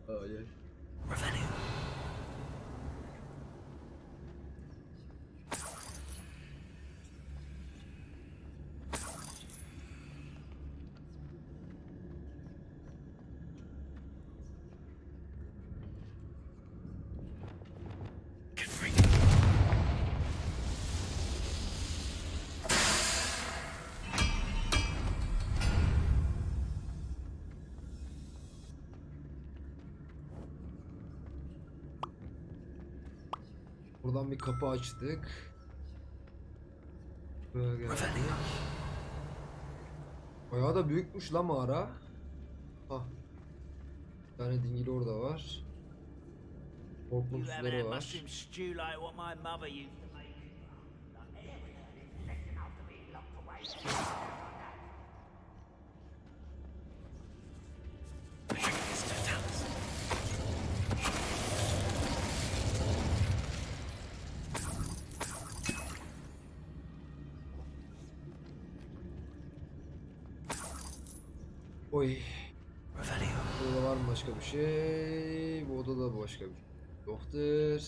Ay. Buradan bir kapı açtık. Buraya geldik. Bayağı da büyükmüş la mağara. Hah. Bir tane dingil orada var. Korkunç suları var. Oy. Burada var mı başka bir şey? Bu odada başka bir şey yoktur.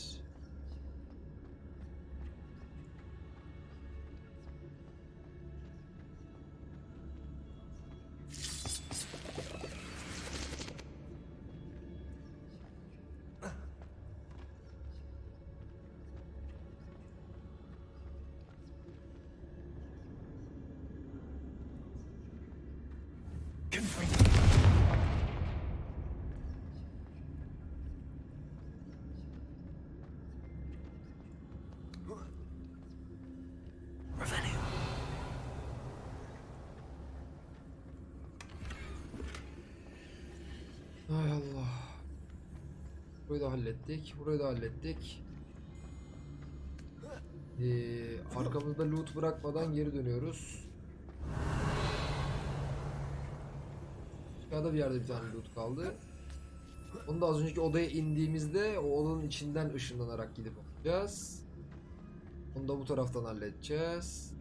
Hay Allah. Burayı da hallettik. Burayı da hallettik. Arkamızda loot bırakmadan geri dönüyoruz. Aşağıda bir yerde bir tane loot kaldı. Onu da az önceki odaya indiğimizde o odanın içinden ışınlanarak gidip alacağız. Onu da bu taraftan halledeceğiz.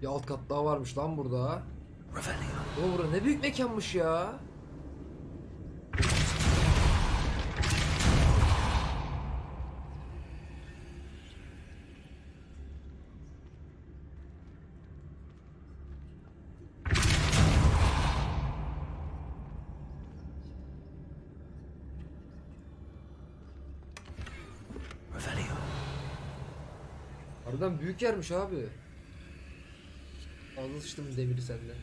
Bir alt kat daha varmış lan burada. O bura ne büyük mekanmış ya. Harbiden büyük yermiş abi. Fazla sıçtım demiri senden.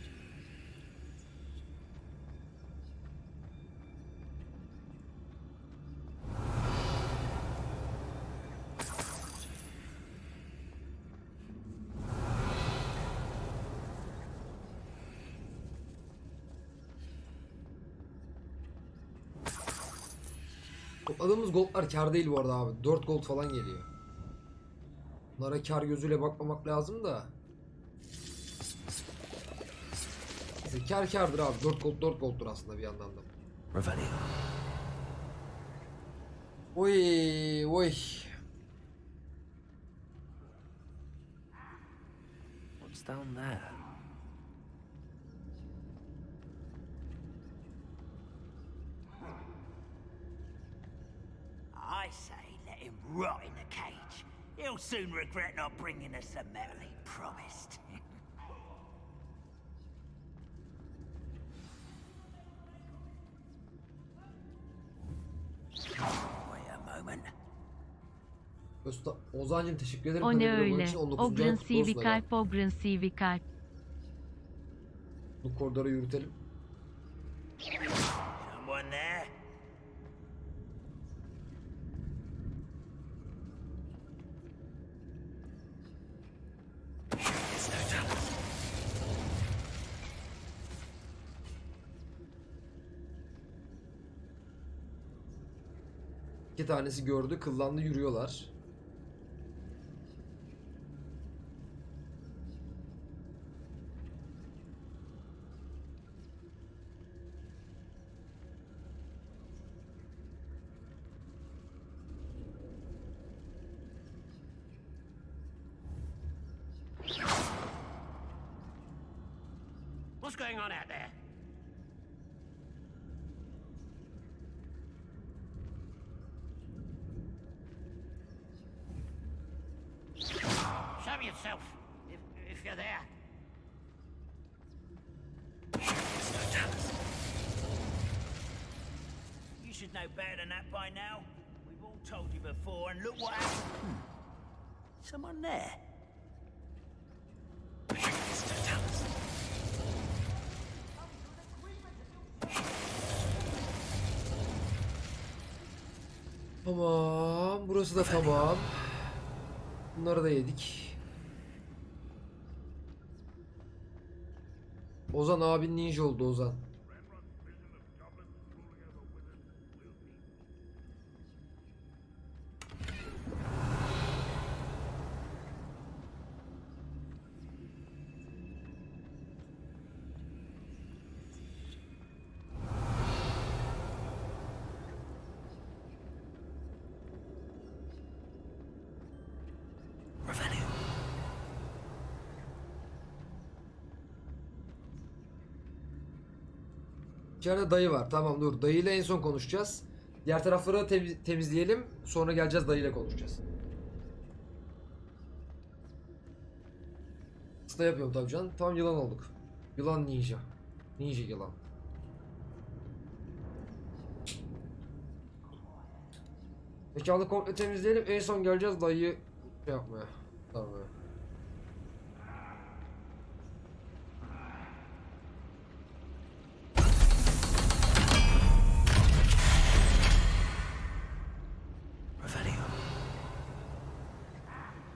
Topladığımız goldlar kar değil bu arada abi. 4 gold falan geliyor. Bunlara kar gözüyle bakmamak lazım da. Neyse, kar kardır abi. 4 gold 4 golddur aslında bir yandan da. Oy oy. What's down there? I say let him rot in the cage. He'll soon regret not bringing us the metal he promised. Wait a moment. Ozan'cığım teşekkür ederim. O ne Kanalı öyle? için 19. ay Obran kutlu olsun CV aga. kalp, Obran CV kalp. Bu koridoru yürütelim. Someone there? İki tanesi gördü, kıllandı, yürüyorlar. What's going on out there? Show yourself, if you're there. You should know better than that by now. We've all told you before, and look what happened. Someone there? Tamam, burası da tamam. Bunları da yedik. Ozan abin ninja oldu Ozan. İçeride dayı var. Tamam dur. Dayıyla en son konuşacağız. Diğer tarafları temizleyelim. Sonra geleceğiz dayıyla konuşacağız. Hasta yapıyorum tabii canım. Tamam yılan olduk. Yılan ninja. Ninja yılan. Mekanı komple temizleyelim. En son geleceğiz dayıyı şey yapmaya. Tamam.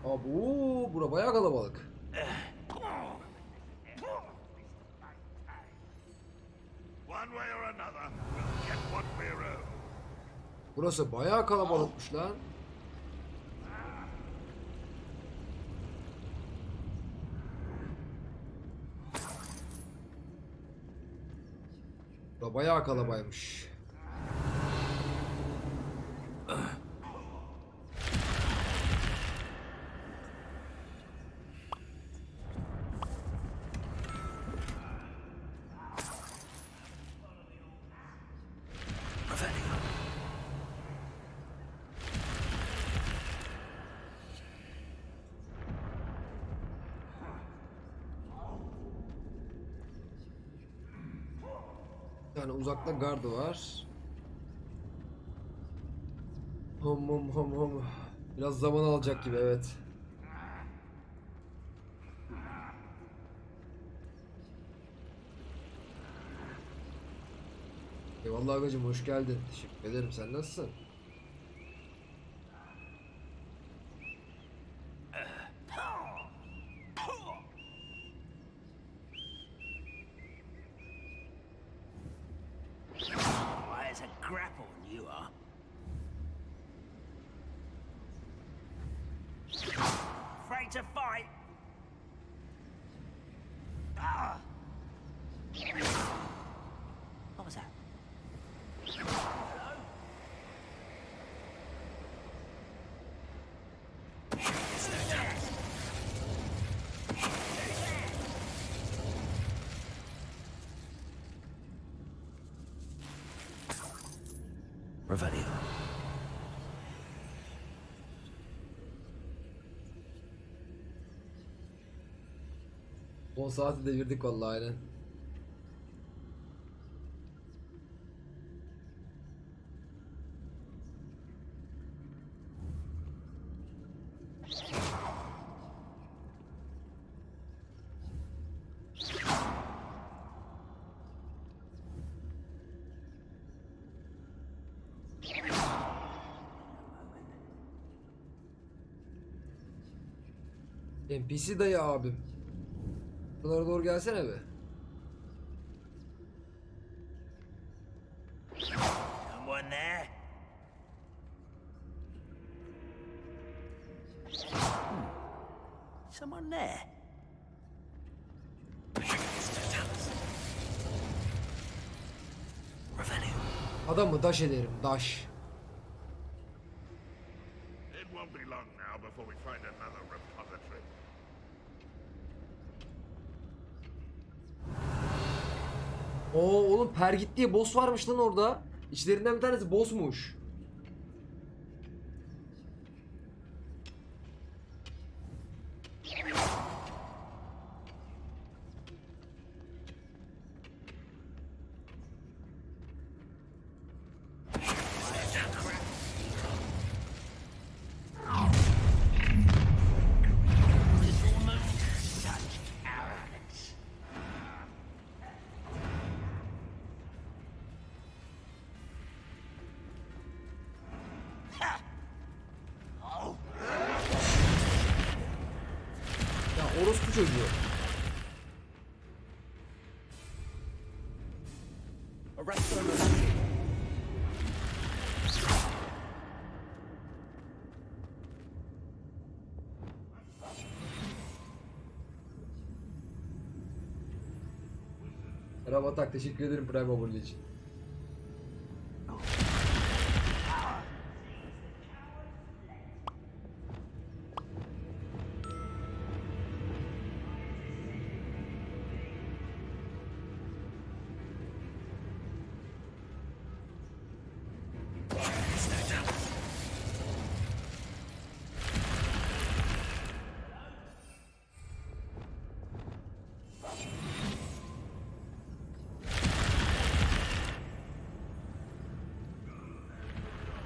Abu, bura bayağı kalabalık. Burası bayağı kalabalıkmış lan. Bura bayağı kalabaymış. Yani uzakta gardı var. Hom hom hom hom. Biraz zaman alacak gibi evet. Eyvallah agacım hoş geldin. Teşekkür ederim. Sen nasılsın? There's a grapple and you are. Afraid to fight? Ah! What was that? Hello? Revelio. 10 saati devirdik vallahi aynen. NPC dayı abim. Buralara doğru gelsene be. Someone there? Someone there? Adamı daş ederim, daş. It won't be long now before we find another repository. Oo oğlum Pergit diye boss varmış lan orada. İçlerinden bir tanesi bossmuş. Such arrogance. Ha! Oh, Ya orospu çocuğu. Arrest them and Merhaba Tak, teşekkür ederim Prime abone için.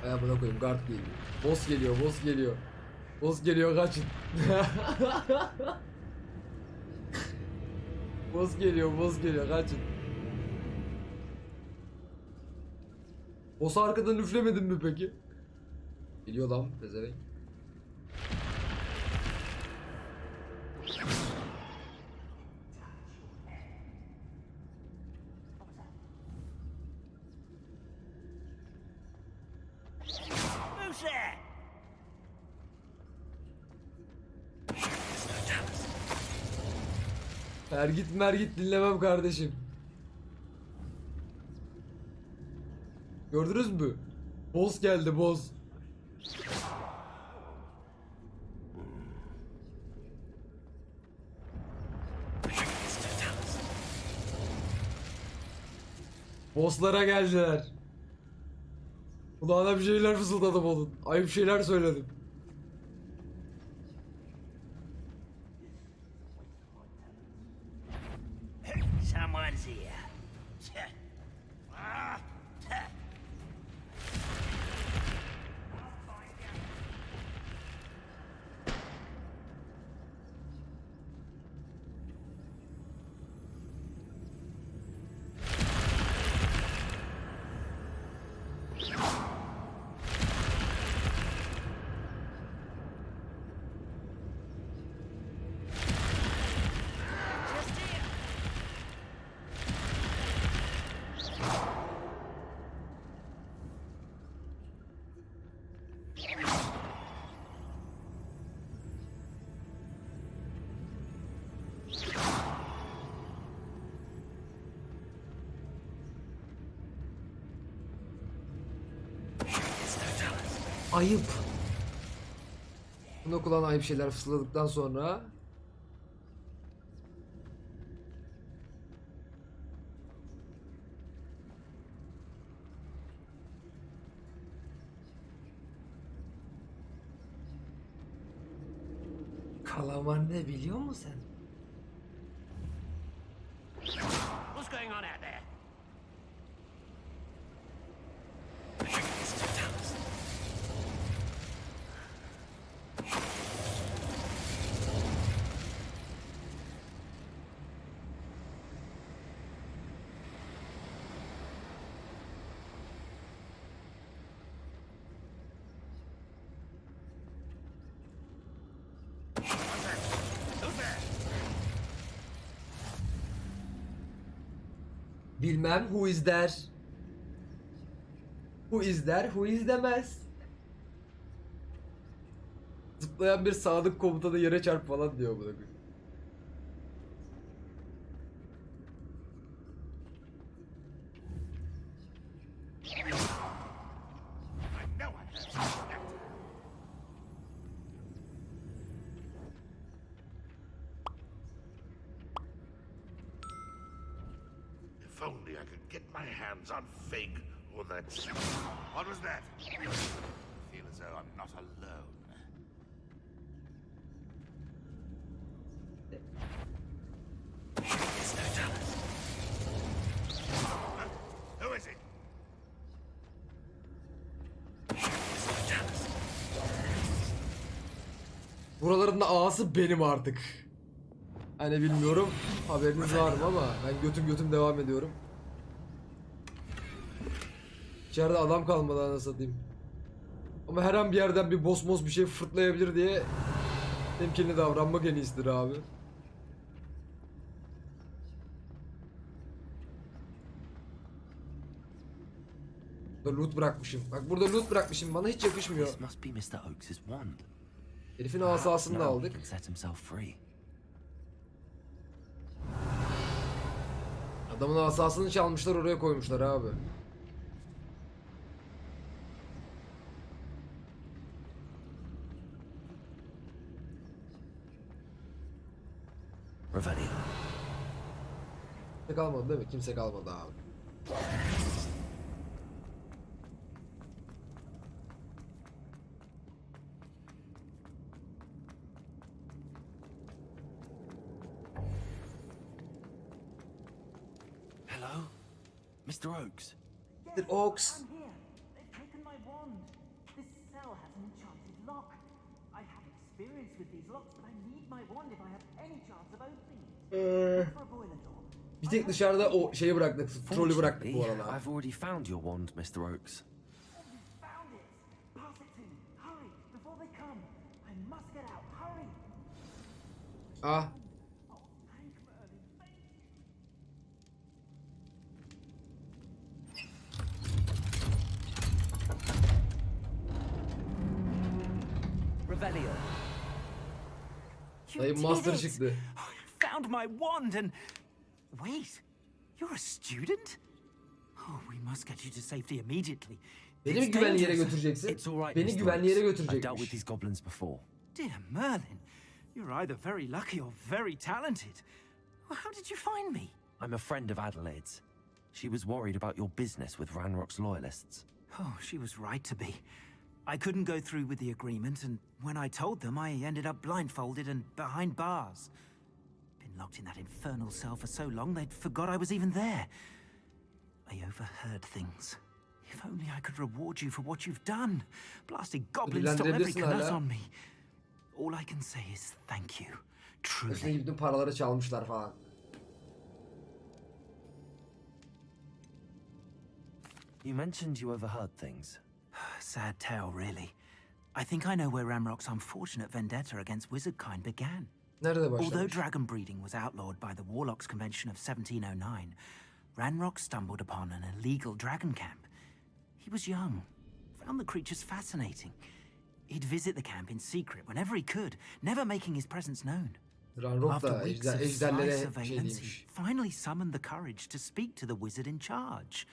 Ayağımına koyayım, guard geliyor. Boss geliyor, boss geliyor. Boss geliyor, kaçın. Boss geliyor, boss geliyor, kaçın. Boss'u arkadan üflemedin mi peki? Geliyor lan pezevenk. who's there? Pergit mergit dinlemem kardeşim. Gördünüz mü? Boss geldi, boss. Bosslara geldiler. Kulağına bir şeyler fısıldadım onun. Ayıp şeyler söyledim. Someone's here. Ah, ha. Ayıp. Bunu kulağına ayıp şeyler fısıldadıktan sonra kalamar ne biliyor musun sen? what's going on out there? Bilmem who is there. Who is there, who is demez. Zıplayan bir sadık komutanı yere çarp falan diyor bu. I know I have. If only I could get my hands on Fig or that. What was that? I feel as though I'm not alone. Who is it? Buraların da ağası benim artık. Hani bilmiyorum haberiniz var mı ama ben götüm devam ediyorum. İçeride adam kalmadı anasını satayım. Ama her an bir yerden bir boss bir şey fırtlayabilir diye temkinli davranmak en iyisidir abi. Burada loot bırakmışım. Bak burada loot bırakmışım. Bana hiç yakışmıyor. This must be Mr. Oakes's wand. Herifin asasını da Now he aldık. can set himself free. Adamın asasını çalmışlar oraya koymuşlar abi. Revelio. Kimse kalmadı değil mi? Kimse kalmadı abi. Hello? Mr. Oakes? Mr. Oakes. I'm here. They've taken my wand. This cell has an enchanted lock. I have experience with these locks, but I need my wand if I have any chance of opening it. Look for a boiler door. Bir tek dışarıda o şeyi bıraktık. Trolü bıraktık bu Fortunately, arada. I've already found your wand, Mr. Oakes. Oh, you found it. Pass it to me. Hurry, before they come. I must get out. Hurry. Ah. Oh, thank Merlin. Thank you. Revelio. You Dayı did master it! çıktı. I found my wand and... Wait, you're a student? Oh, we must get you to safety immediately. Beni mi It's güvenli yere dangerous. götüreceksin? It's all right, Beni Mr. güvenli yere Oakes. I've dealt with götürecekmiş. these goblins before. Dear Merlin, you're either very lucky or very talented. Well, how did you find me? I'm a friend of Adelaide's. She was worried about your business with Ranrock's loyalists. Oh, she was right to be. I couldn't go through with the agreement, and when I told them, I ended up blindfolded and behind bars. Been locked in that infernal cell for so long, they'd forgot I was even there. I overheard things. If only I could reward you for what you've done. Blasted goblins stole every Ödüllendirebilirsin canut hala. on me. All I can say is thank you. Üstüne Truly. bütün paraları çalmışlar falan. You mentioned you overheard things. Sad tale, really. I think I know where Ramrock's unfortunate vendetta against wizardkind began. Nerede Although başlamış? dragon breeding was outlawed by the Warlocks Convention of 1709, Ranrock stumbled upon an illegal dragon camp. He was young, found the creatures fascinating. He'd visit the camp in secret whenever he could, never making his presence known. Ranrock After da weeks of sly ejderlere surveillance, he şeyliymiş. finally summoned the courage to speak to the wizard in charge.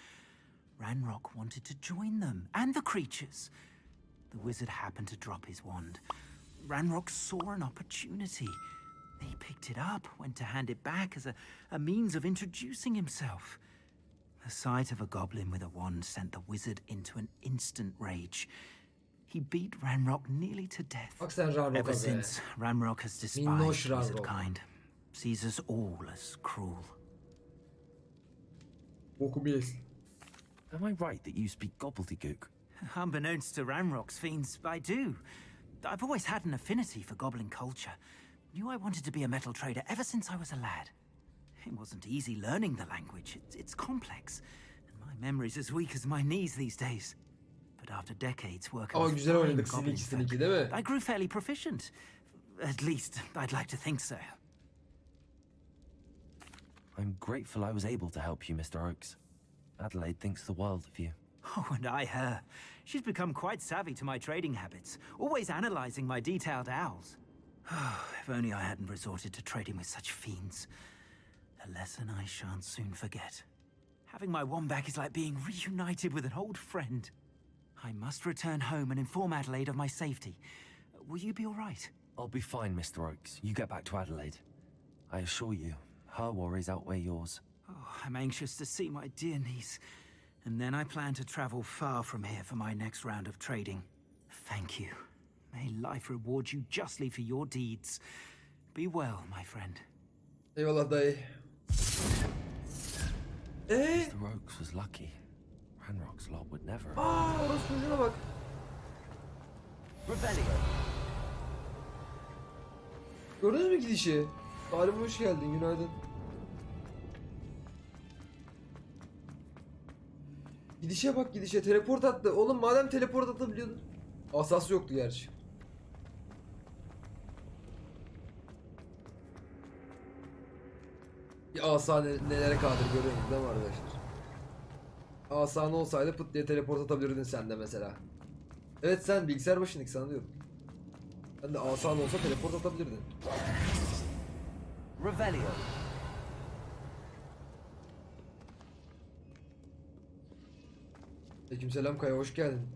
Ranrock wanted to join them, and the creatures. The wizard happened to drop his wand. Ranrock saw an opportunity. He picked it up, went to hand it back as a means of introducing himself. The sight of a goblin with a wand sent the wizard into an instant rage. He beat Ranrock nearly to death. Bak sen Ranrock'a Ever be. since, Ranrock has despised Minnoş Ranrock. wizardkind. Sees us all as cruel. Bokumu yesin. Am I right that you speak gobbledygook? Unbeknownst to Ranrock's fiends, I do. I've always had an affinity for goblin culture. Knew I wanted to be a metal trader ever since I was a lad. It wasn't easy learning the language. It's complex. And my memory's as weak as my knees these days. But after decades working Ama with güzel fine oynadık goblin seninki folk, değil mi? I grew fairly proficient. At least, I'd like to think so. I I'm grateful I was able to help you, Mr. Oakes. Adelaide thinks the world of you. Oh, and I her. She's become quite savvy to my trading habits, always analyzing my detailed owls. If only I hadn't resorted to trading with such fiends. A lesson I shan't soon forget. Having my wand back is like being reunited with an old friend. I must return home and inform Adelaide of my safety. Will you be all right? I'll be fine, Mr. Oakes. You get back to Adelaide. I assure you, her worries outweigh yours. Oh, I'm anxious to see my dear niece. And then I plan to travel far from here for my next round of trading. Thank you. May life reward you justly for your deeds. Be well, my friend. Eyvallah dayı. Mr. Oakes was lucky. Ranrock's lot would never. Orası çocuğuna bak. Revelio. Gördünüz mü gidişi? Halim hoş geldin, günaydın. Gidişe bak, gidişe teleport attı. Oğlum madem teleport atabiliyordun. Asas yoktu gerçi. Bir asa nelere kadir görüyorsunuz değil mi arkadaşlar? Asan olsaydı pıt diye teleport atabilirdin sen de mesela. Evet sen bilgisayar başındaki sana diyorum. Ben de asan olsa teleport atabilirdin. Revelio. Aleykümselam Kaya, hoş geldin.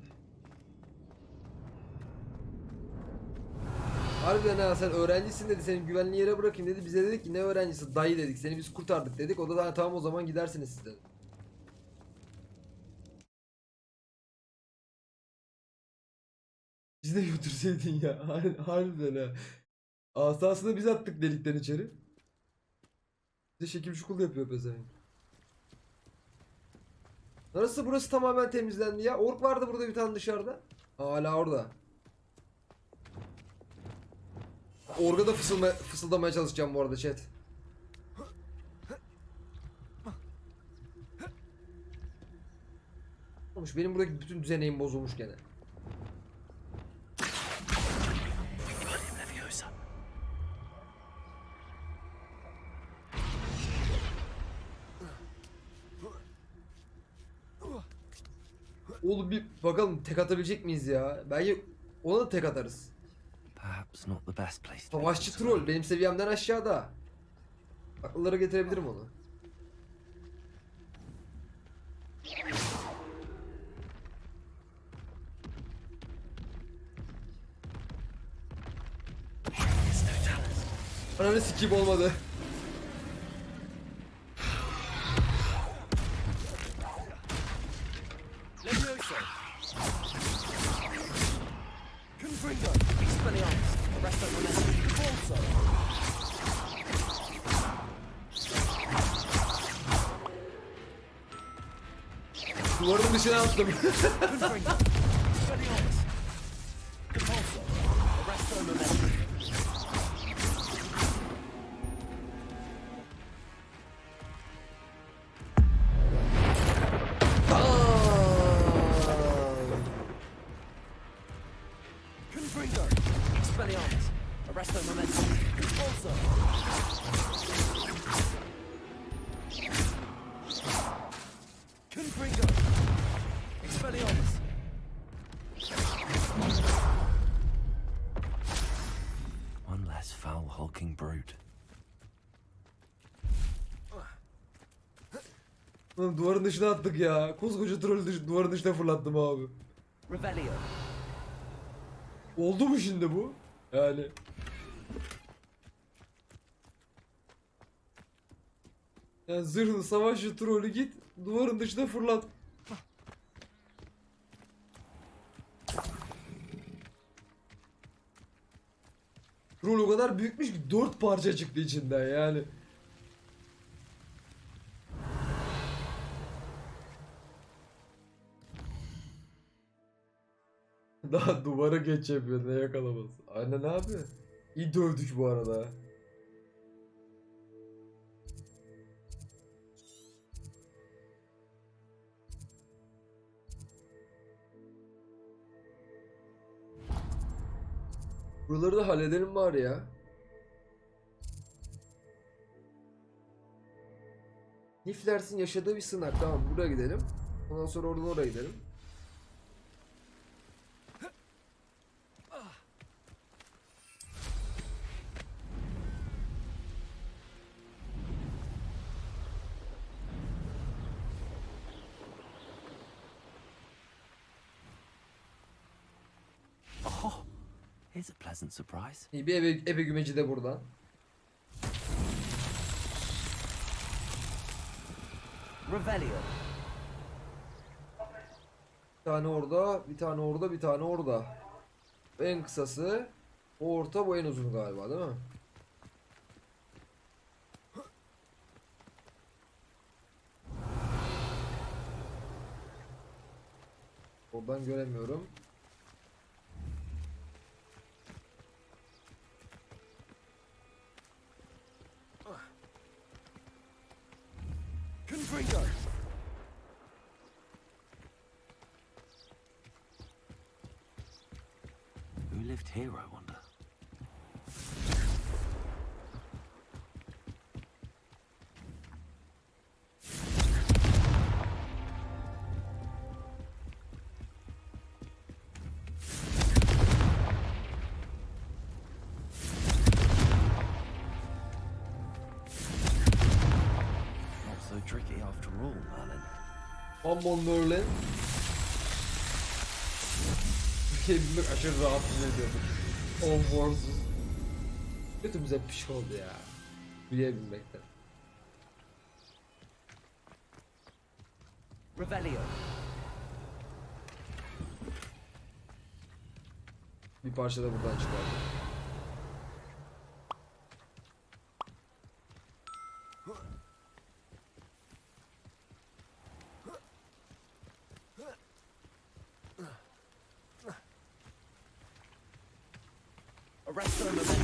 Harbiden ha, sen öğrencisin dedi, senin güvenli yere bırakayım dedi. Bize dedik ki ne öğrencisi, dayı dedik, seni biz kurtardık dedik. O da daha tamam o zaman gidersiniz siz dedi. Biz de götürseydin ya. Harbiden ha. Asasını biz attık delikten içeri. Bize şekil şukul yapıyor pezevenk. Nasıl burası tamamen temizlendi ya? Ork vardı burada bir tane dışarıda. Hala orada. Orga da fısıldamaya çalışacağım bu arada chat. Olmuş, benim buradaki bütün düzeneğim bozulmuş gene. Oğlum bir bakalım tek atabilecek miyiz ya? Belki ona da tek atarız. Perhaps not the best place. Savaşçı troll benim seviyemden aşağıda. Akıllara getirebilirim onu. Ananı sikeyim, olmadı. Levioso. Confringo. Expelliarmus. Arresto momentum. Corso. Duvarın dışına attım. Confringo. Expelliarmus. Corso. Arresto momentum. Confringo. Expelliarmus. Arresto momentum. Corso. Confringo. Expelliarmus. One less foul hulking brute. Oğlum duvarın dışına attık ya. Koskoca trollü duvarın dışına fırlattım abi. Revelio. Oldu mu şimdi bu? Yani. Yani zırhlı savaşçı trolü git duvarın dışına fırlat. Troll o kadar büyükmüş ki 4 parça çıktı içinden yani. Daha duvara geç yapıyor, ne yakalaması. Aynen abi. İyi dövdük bu arada. Buraları da halledelim bari ya. Niflers'in yaşadığı bir sığınak. Tamam, buraya gidelim. Ondan sonra oradan oraya gidelim. Oh, here's a pleasant surprise. İyi bir ebe gümeci de burada. Revelio. Bir tane orada, bir tane orada, bir tane orada. Bu en kısası, o orta, bu en uzun galiba, değil mi? Oradan göremiyorum. Confringo. Who lived here, I wonder? Not so tricky after all, Merlin. Aman Merlin. Türkiye bilmek aşırı rahatsız ediyordu. Hogwarts'uz. Götümüze bir şey oldu ya. Büyüyebilmekten. Revelio. Bir parça da buradan çıkardım. Arresto momentum.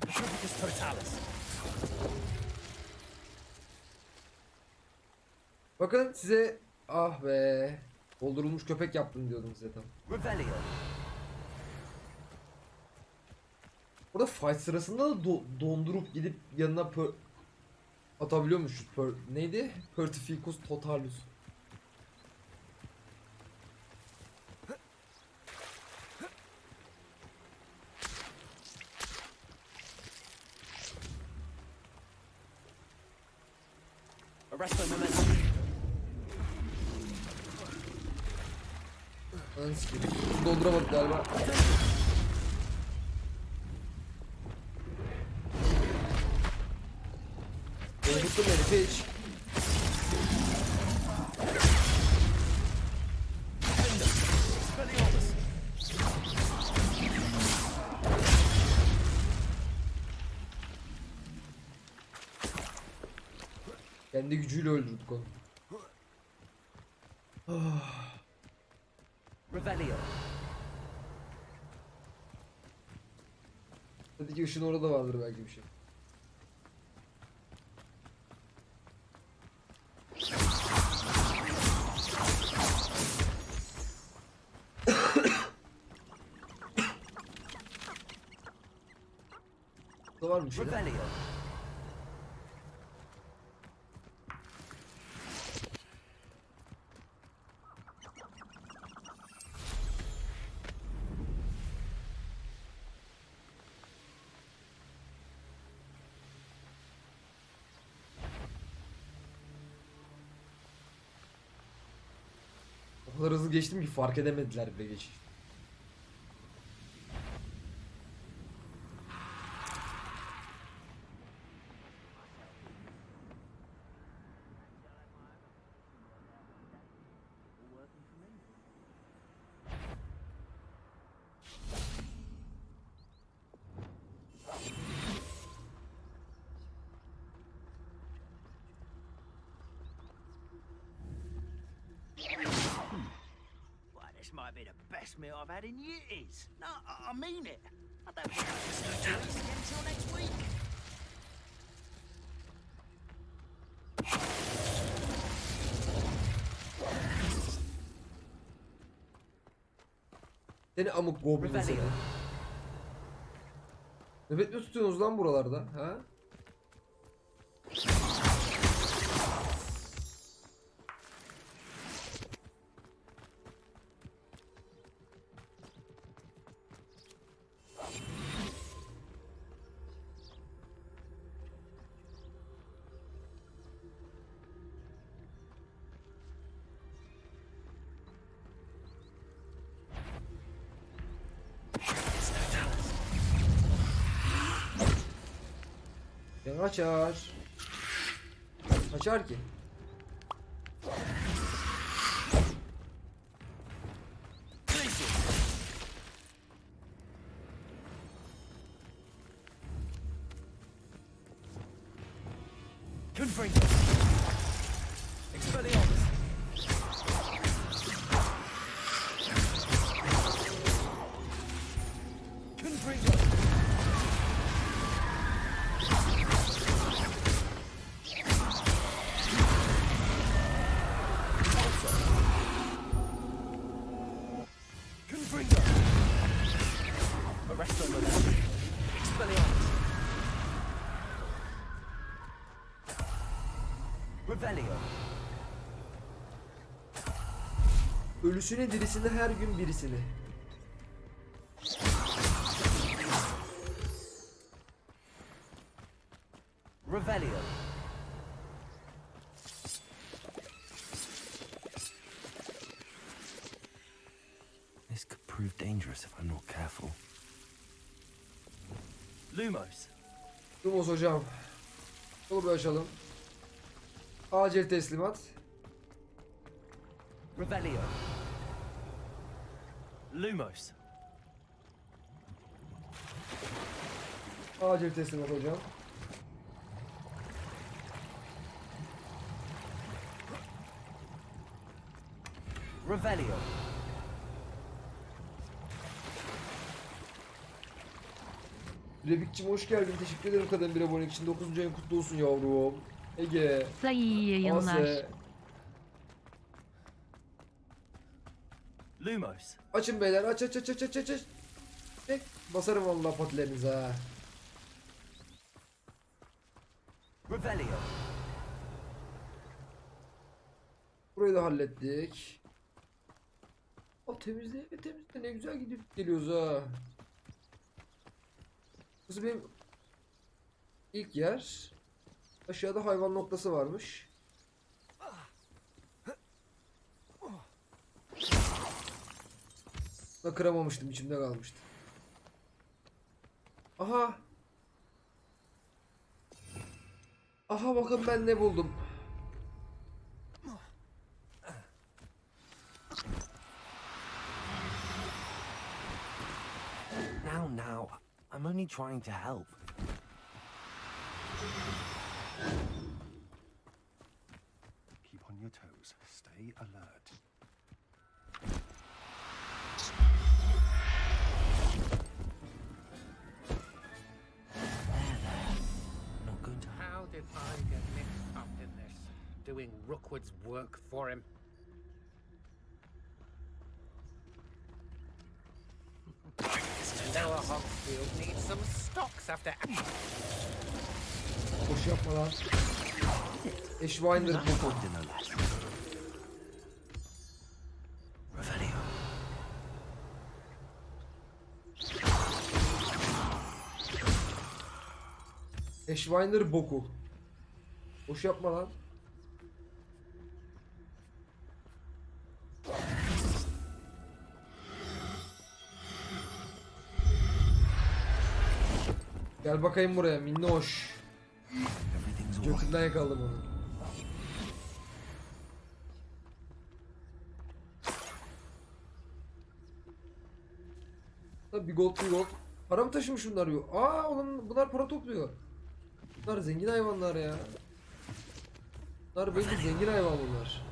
Atropicus totalis. Bakın size, ah be, doldurulmuş köpek yaptım diyordum size tam. Revelio. Burada fight sırasında da dondurup gidip yanına atabiliyormuşuz. Neydi? Pertificus totalus. Arresto momentum. Ananı sikeyim. Dolduramadık galiba. Doldurdum herifi hiç. Expelliarmus. Kendi gücüyle öldürdük onu. Revelio. Hadi ki ışın orada vardır belki bir şey. Burada var mı bir şey? Revelio. O kadar hızlı geçtim ki fark edemediler bile geçiş. Why, this might be the best meal I've had in years. No, I mean it. I don't think I can do this again until next week. Seni amuk goblin seni. Revelio. Nöbet mi tutuyorsunuz lan buralarda? Ha? Ya açar. Açar ki. Confringo. Expelliarmus. Confringo. Confringo. Arrest them. Expelliarmus. Revelio. Ölüsüne dirisine her gün birisini. Revelio. This could prove dangerous if I'm not careful. Lumos. Lumos hocam. Yolu bir açalım. Acil teslimat. Revelio. Lumos. Acil teslimat hocam. Revelio. Rebik'cim hoş geldin. Teşekkür ederim kadın bir abonelik için. 9. ayın kutlu olsun yavrum. Ege. İyi yayınlar. Ase. Lumos. Açın beyler. Aç aç aç aç aç aç. Çek. Basarım vallahi patilerinize ha. Revelio. Burayı da hallettik. O temizle ne güzel gidip geliyoruz ha. Burası benim ilk yer. Aşağıda hayvan noktası varmış. Da kıramamıştım, içimde kalmıştı. Aha. Aha bakın ben ne buldum. Now, I'm only trying to help. Keep on your toes. Stay alert. Not going to. How did I get mixed up in this? Doing Rookwood's work for him? Noah Hogsfield needs some stocks after... Boş yapma lan. Eşvinder boku. Revelio. Eşvinder boku. Boş yapma lan. Gel bakayım buraya minnoş. Everything's all right. Götünden yakaladım onu. Bir gold bir gold. Para mı taşımış bunlar yok? Aa oğlum bunlar para topluyor. Bunlar zengin hayvanlar ya. Bunlar belki zengin hayvan bunlar.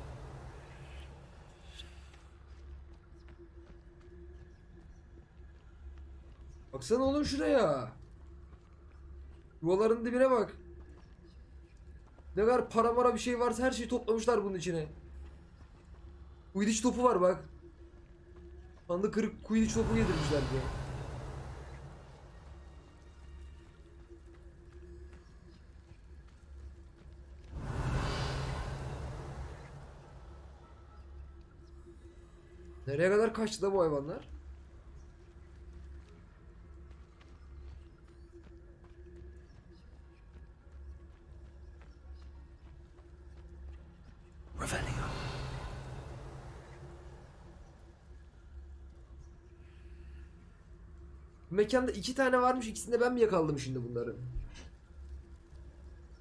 Baksana oğlum şuraya. Yuvaların dibine bak. Ne kadar para mara bir şey varsa her şeyi toplamışlar bunun içine. Quidditch topu var bak. Sandı kırık Quidditch topu yedirmişler diye. Nereye kadar kaçtı da bu hayvanlar? Revelio. Mekanda 2 tane varmış, ikisini de ben mi yakaladım şimdi bunları?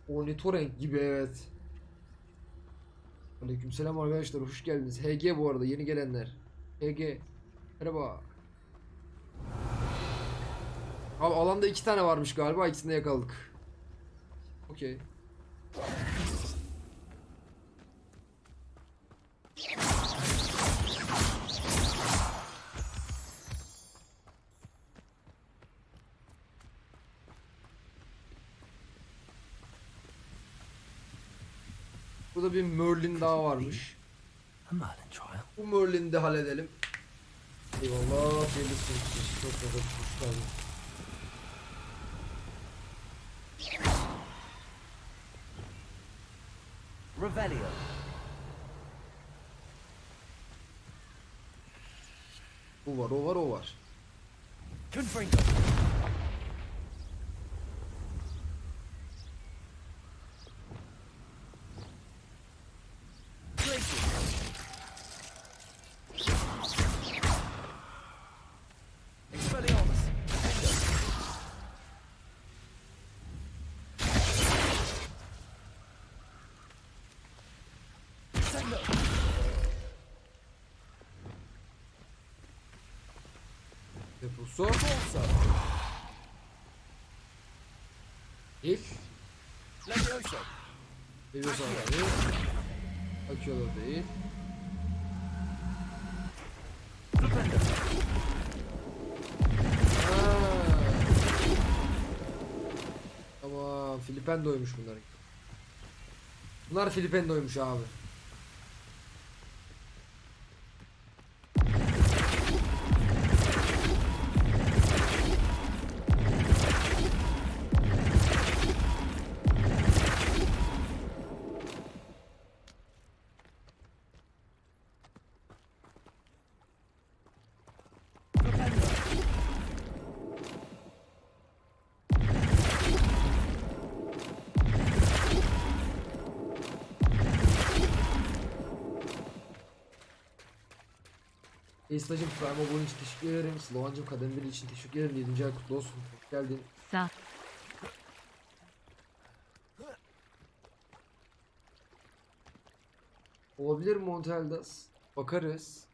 Ornitorenk gibi, evet. Aleykümselam arkadaşlar, hoş geldiniz. HG bu arada, yeni gelenler. HG. Merhaba. Abi alanda 2 tane varmış galiba, ikisini de yakaladık. Okey. Burada bir Merlin daha varmış. A Merlin trial. Bu Merlin'i de halledelim. Eyvallah. Çok fazla hoş geldin. Revelio. O var, o var, o var. Confringo. Expelliarmus. Tango. Deposu. Corso. İlk. Levioso. Deposu değil. Akıyor da değil. Flipendo. Tamam, Filipendo'ymuş bunlar. Bunlar Filipendo'ymuş abi. Flipendo. Eslacım Prime abone için teşekkür ederim. Slovancım kadın biri için teşekkür ederim. 7. ay kutlu olsun. Hoş geldin. Sağ. Olabilir mi Monteldas? Bakarız.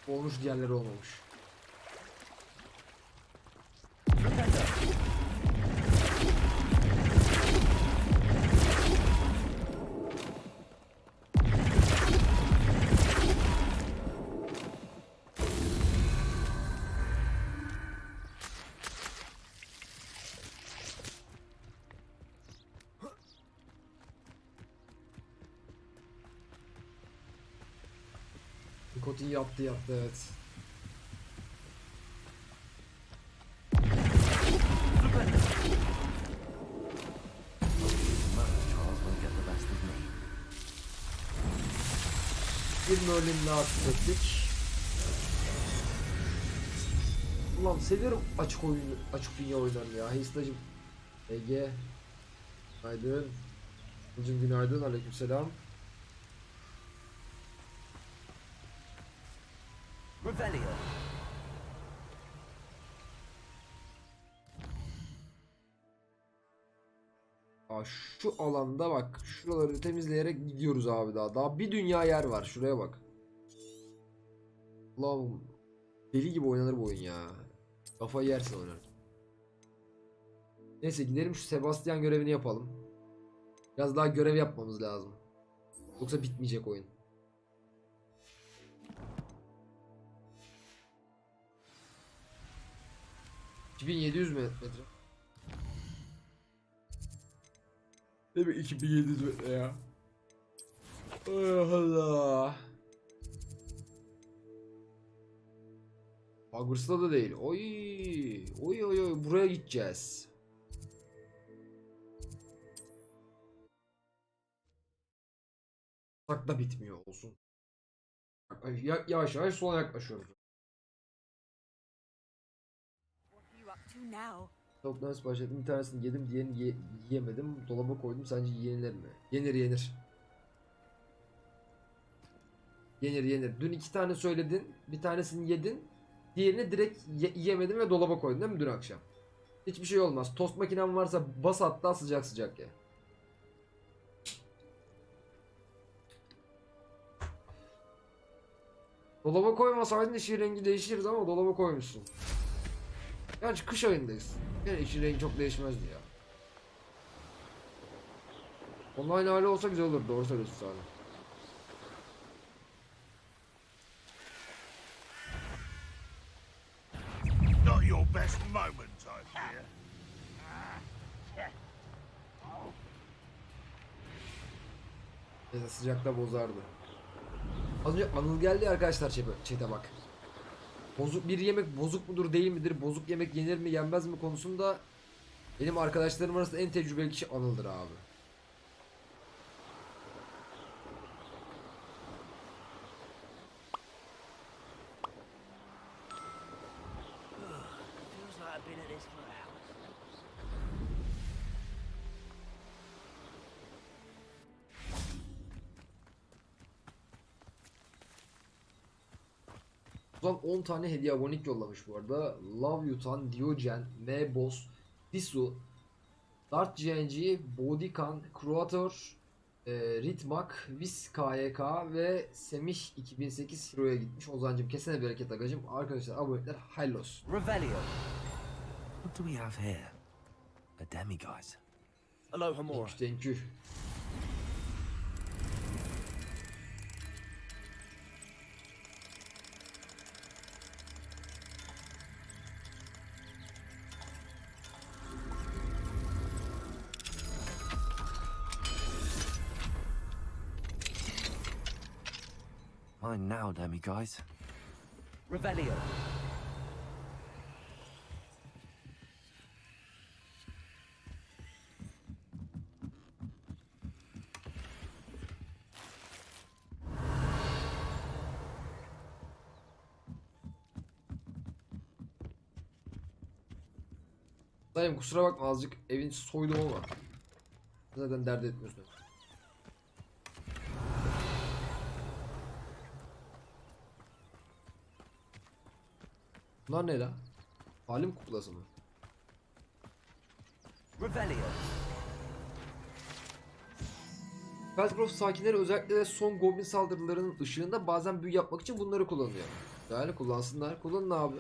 Olmuş, diğerleri olmamış. Nikotin yattı evet. Charles won't get the best of me. Bir Merlin'le attık. Ulan seviyorum açık oyun, açık dünya oyunlarını ya. Heyslacım. Ege. Günaydın. Hocam günaydın. Aleykümselam. Revelio. Aa, şu alanda bak, şuraları temizleyerek gidiyoruz abi daha. Daha bir dünya yer var. Şuraya bak. Allah'ım, deli gibi oynanır bu oyun ya. Kafayı yersin oynarken. Neyse gidelim şu Sebastian görevini yapalım. Biraz daha görev yapmamız lazım. Yoksa bitmeyecek oyun. ...2700 metre. Değil mi? 2700 metre ya. Allah Allah. Hogwarts'ta da değil. Oy. Oy oy oy. Buraya gideceğiz. Da bitmiyor olsun. Yavaş yavaş sona yaklaşıyoruz. Tavuktan sipariş ettim. Bir tanesini yedim, diğerini yiyemedim. Dolaba koydum. Sence yenilir mi? Yenir yenir. Yenir yenir. Dün 2 tane söyledin. Bir tanesini yedin. Diğerini direkt yemedin ve dolaba koydun değil mi dün akşam? Hiçbir şey olmaz. Tost makinen varsa bas hatta sıcak sıcak ye. Dolaba koymasaydın işin rengi değişirdi ama dolaba koymuşsun. Gerçi kış ayındayız. Yani işin rengi çok değişmezdi ya. Online hali olsa güzel olur. Doğru söylüyorsun Sari. Not your best moment, I fear. Neyse sıcakta bozardı. Az önce Anıl geldi arkadaşlar chat'e bak. Bozuk bir yemek bozuk mudur değil midir? Bozuk yemek yenir mi yenmez mi konusunda benim arkadaşlarım arasında en tecrübeli kişi Anıl'dır abi. Feels like I've been at this for hours. Ulan 10 tane hediye abonelik yollamış bu arada. Love Yutan, Diogen, M Boss, Disu, Dart GNG, Bodikan, Creator, Ritmak, Vis KYK ve Semih 2008 Hero'ya gitmiş. Ozancım kesene bereket agacım. Arkadaşlar abonelikler hayırlı olsun. Revelio. What do we have here? A demiguise. Alohomora. Thank you. Mine now, demiguise. Revelio. Dayım kusura bakma azıcık evin soydum ama zaten dert etmiyorsun. Bunlar ne la? Halim kuklası mı? Revelio. Belgrove sakinleri özellikle de son goblin saldırılarının ışığında bazen büyü yapmak için bunları kullanıyor. Yani kullansınlar. Kullanın abi.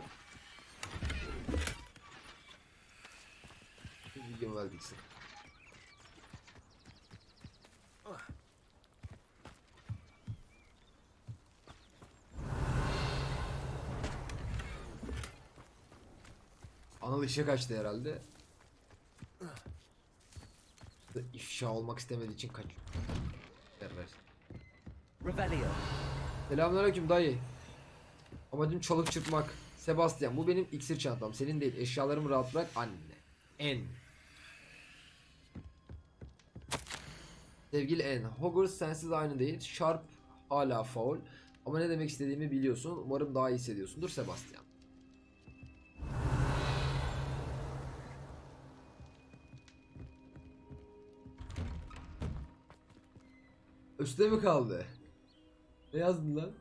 Bilgim verdikse. Anıl işe kaçtı herhalde. İfşa olmak istemediği için kaçıyor. Revelio. Selamünaleyküm dayı. Amacım çalık çırpmak. Sebastian bu benim iksir çantam. Senin değil. Eşyalarımı rahat bırak anne. En. Sevgili En. Hogwarts sensiz aynı değil. Sharp hala faul. Ama ne demek istediğimi biliyorsun. Umarım daha iyi hissediyorsundur Sebastian. Üste mi kaldı? Ne yazdın lan?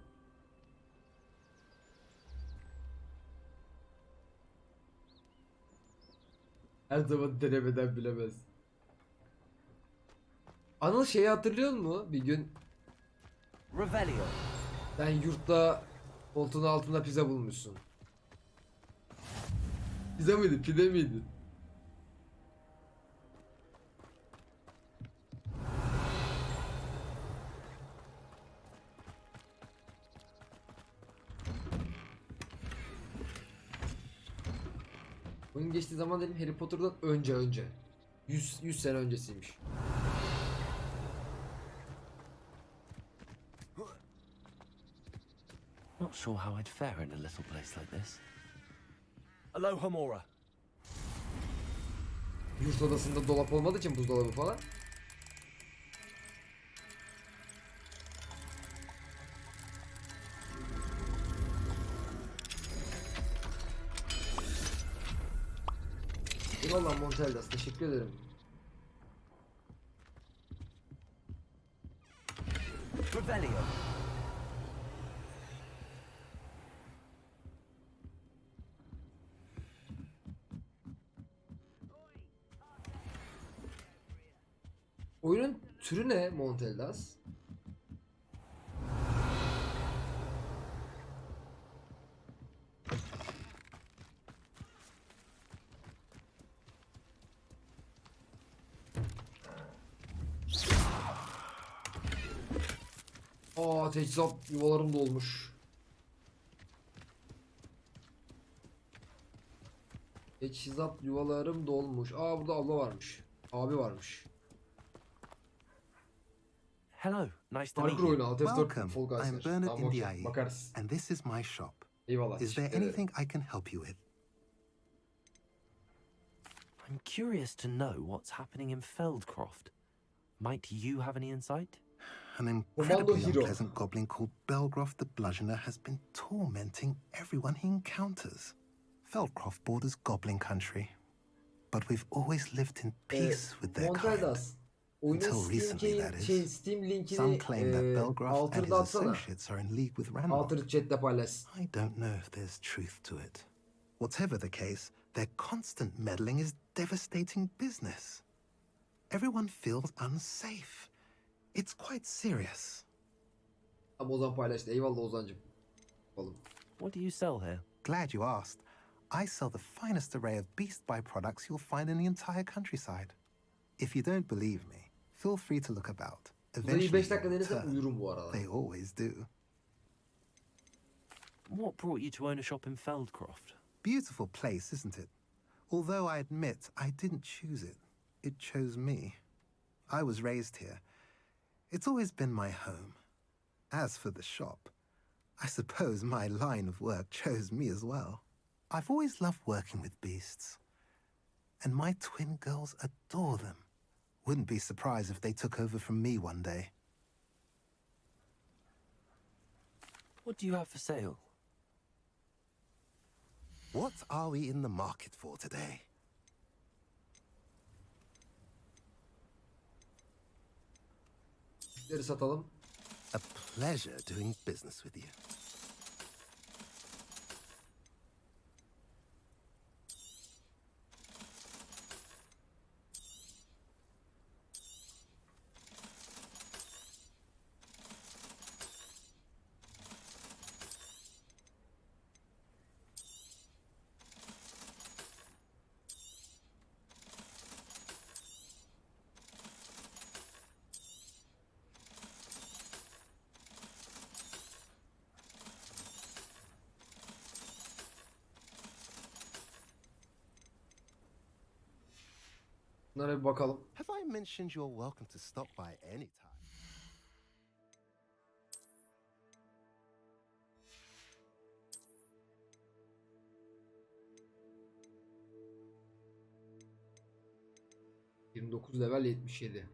Her zaman denemeden bilemez. Anıl şeyi hatırlıyor musun? Bir gün Revelio. sen yurtta koltuğun altında pizza bulmuşsun. Pizza mıydı? Pide miydi? Oyun geçtiği zaman dedim Harry Potter'dan önce. 100 sene öncesiymiş. Not sure how I'd fare in a little place like this. Alohomora. Yurt odasında dolap olmadığı için buzdolabı falan. Eyvallah Monteldas, teşekkür ederim. Revelio. Oyunun türü ne Monteldas? Teçhizat yuvalarım dolmuş. Teçhizat yuvalarım dolmuş. Burada abla varmış. Abi varmış. Hello, nice to meet Parkur you. oyunu Alt F4 Welcome. Fall Guys. I'm Bernard Tamam, okey. Indiaye, Bakarız. and this is my shop. Eyvallah. Is there teşekkür ederim. anything I can help you with? I'm curious to know what's happening in Feldcroft. Might you have any insight? An incredibly hero. unpleasant goblin called Belgroth the Bludgeoner has been tormenting everyone he encounters. Feldcroft borders Goblin Country, but we've always lived in peace with their kind. Monteldas. Oyunun Until Steam, recently, that is. Steam linkini Some claim that Belgroth and his Altır'da atsana. associates are in league with Ranrock. Altır chatte paylaş. I don't know if there's truth to it. Whatever the case, their constant meddling is devastating business. Everyone feels unsafe. It's quite serious. Ama Ozan paylaştı. Eyvallah Ozancım. Oğlum. What do you sell here? Glad you asked. I sell the finest array of beast byproducts you'll find in the entire countryside. If you don't believe me, feel free to look about. Burayı Eventually 5 dakika you'll denesem return. uyurum bu arada. They always do. What brought you to own a shop in Feldcroft? Beautiful place, isn't it? Although I admit I didn't choose it. It chose me. I was raised here. It's always been my home. As for the shop, I suppose my line of work chose me as well. I've always loved working with beasts. And my twin girls adore them. Wouldn't be surprised if they took over from me one day. What do you have for sale? What are we in the market for today? Sütleri satalım. A pleasure doing business with you. Bunlara bir bakalım. Have I mentioned you're welcome to stop by any time? ...29 level 77.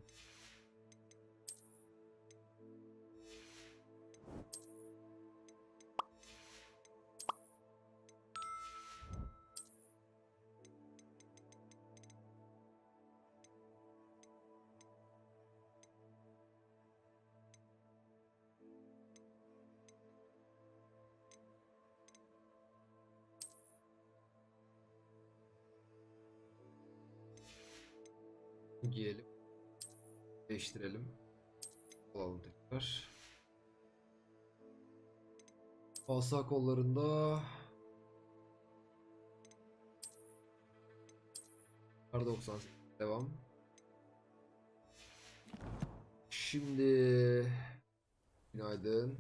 Giyelim. Değiştirelim. Alalım tekrar. Asa kollarında Kar 98 devam. Şimdi günaydın.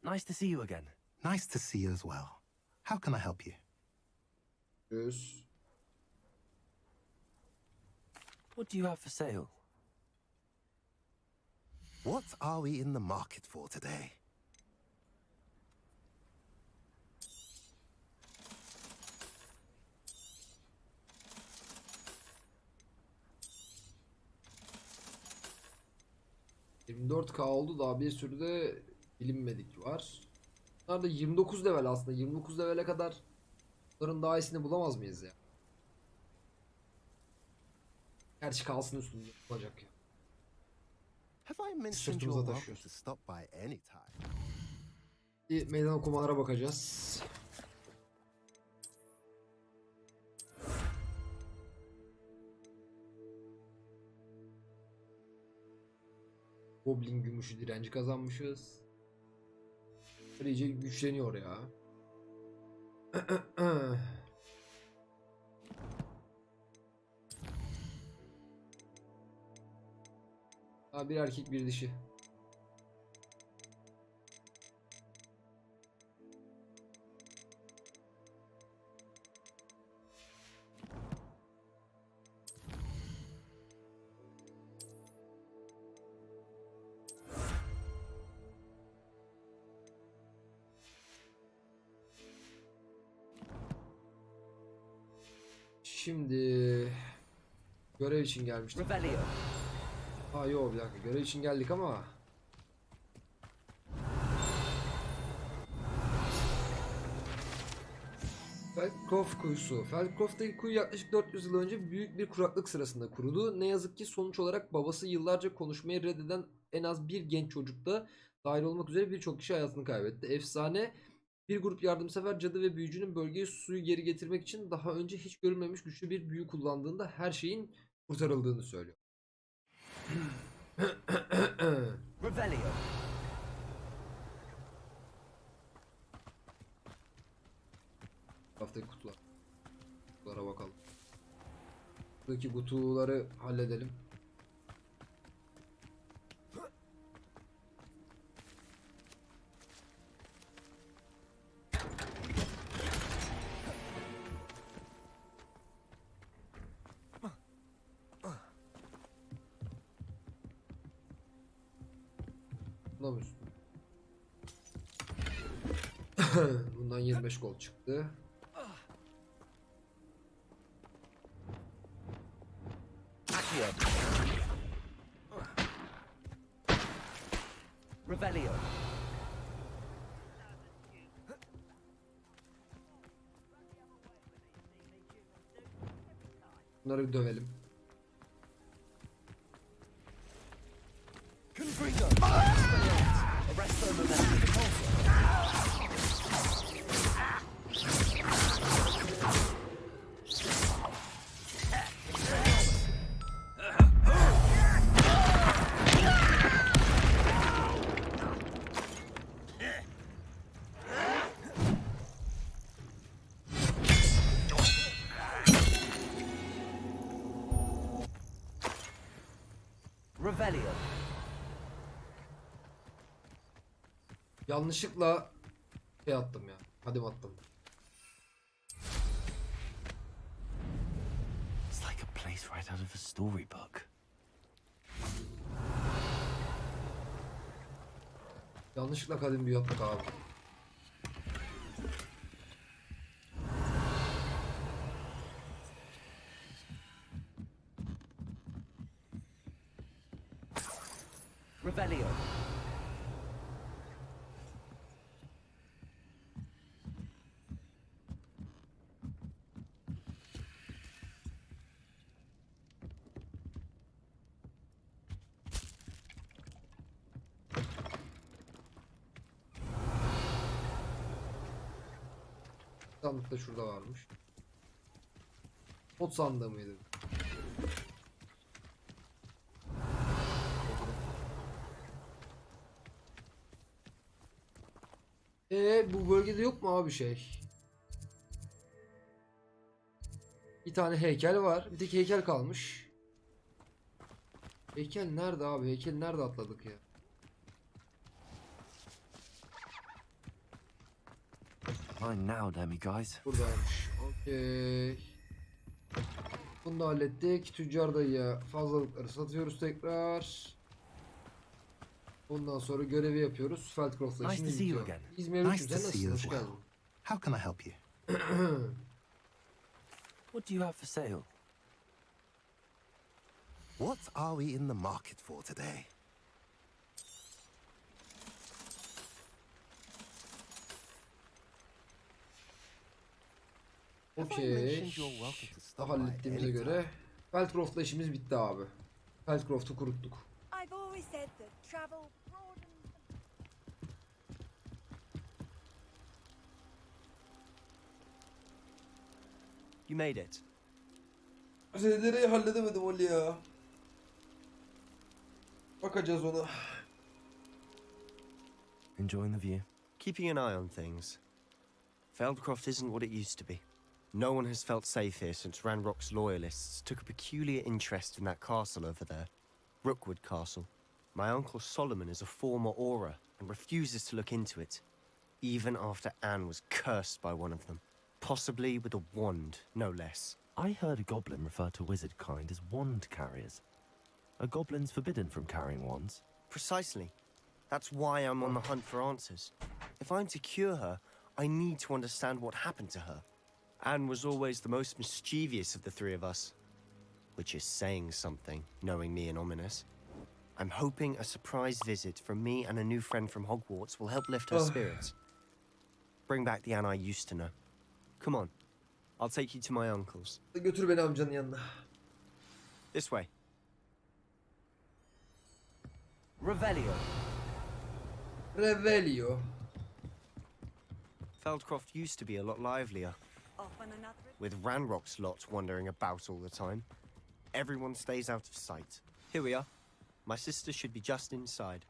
Nice to see you again. Nice to see you as well. How can I help you? Göz. What do you have for sale? What are we in the market for today? ...24K oldu, daha bir sürü de bilinmedik var. Bunlar da 29 level aslında. 29 levele kadar bunların daha iyisini bulamaz mıyız ya? Gerçi kalsın üstünde olacak ya. Have I mentioned Sırtımıza you're welcome taşıyoruz. to stop by any time? Bir meydan okumalara bakacağız. Goblin gümüşü direnci kazanmışız. İyice güçleniyor ya. Bir erkek bir dişi. Şimdi görev için gelmiştik. Revelio. Ha yok, bir dakika, görev için geldik ama Feldcroft kuyusu. Feldcroft'taki kuyu yaklaşık 400 yıl önce büyük bir kuraklık sırasında kuruldu. Ne yazık ki sonuç olarak babası yıllarca konuşmayı reddeden en az bir genç çocukta dahil olmak üzere birçok kişi hayatını kaybetti. Efsane, bir grup yardımsever cadı ve büyücünün bölgeye suyu geri getirmek için daha önce hiç görülmemiş güçlü bir büyü kullandığında her şeyin kurtarıldığını söylüyor. Revelio. Haftaki kutular. Kutulara bakalım. Buradaki kutuları halledelim. Bunda mı üstüne? Bundan 25 gol çıktı. Revelio. Bunları bir dövelim. Confringo. Arresto momentum repulsor. Revelio. Yanlışlıkla şey attım ya. Adım attım. It's like a place right out of a storybook. Yanlışlıkla kadim büyü attık abi. Revelio. Sandık da şurada varmış. Pot sandığı mıydı? Bu bölgede yok mu abi şey? Bir tane heykel var. Bir tek heykel kalmış. Heykel nerede abi? Heykel nerede atladık ya? Mine now, damn you guys. Buradaymış. Okey. Bunu da hallettik. Tüccar dayıya fazlalıkları satıyoruz tekrar. Ondan sonra görevi yapıyoruz. Feldcroft'la Nice işimiz to see you bitiyor. again. İzmir Nice 300'e to see you nasılsın? as Hoş well. geldin. How can I help you? What do you have for sale? What are we in the market for today? Have I Okey. mentioned you're welcome to stop by Hallettiğimize anytime? göre Feldcroft'la işimiz bitti abi. Feldcroft'u kuruttuk. I've always said that travel broadens. You made it. Şeyleri halledemedim Oli ya. Bakacağız ona. Enjoying the view? Keeping an eye on things. Feldcroft isn't what it used to be. No one has felt safe here since Ranrock's loyalists took a peculiar interest in that castle over there. Rookwood Castle. My uncle Solomon is a former Auror and refuses to look into it, even after Anne was cursed by one of them. Possibly with a wand, no less. I heard a goblin refer to wizard kind as wand carriers. Are goblins forbidden from carrying wands? Precisely. That's why I'm on the hunt for answers. If I'm to cure her, I need to understand what happened to her. Anne was always the most mischievous of the three of us. Which is saying something, knowing me and Ominous. I'm hoping a surprise visit from me and a new friend from Hogwarts will help lift her spirits. Bring back the Anne I used to know. Come on. I'll take you to my uncle's. Götür beni amcanın yanına. This way. Revelio. Revelio. Feldcroft used to be a lot livelier. Off on another. With Ranrock's lot wandering about all the time. Everyone stays out of sight. Here we are. My sister should be just inside.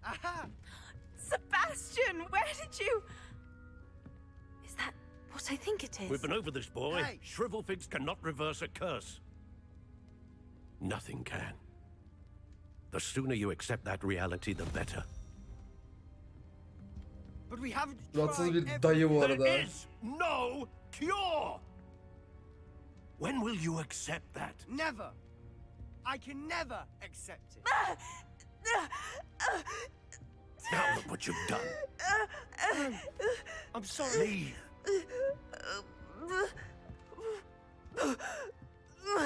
Aha! Sebastian, where did you? Is that what I think it is? We've been over this, boy. Hey. Shrivelfigs cannot reverse a curse. Nothing can. The sooner you accept that reality, the better. But we haven't Suratsız bir dayı bu arada. There is no cure! When will you accept that? Never! I can never accept it. Now look what you've done. I'm sorry. Leave.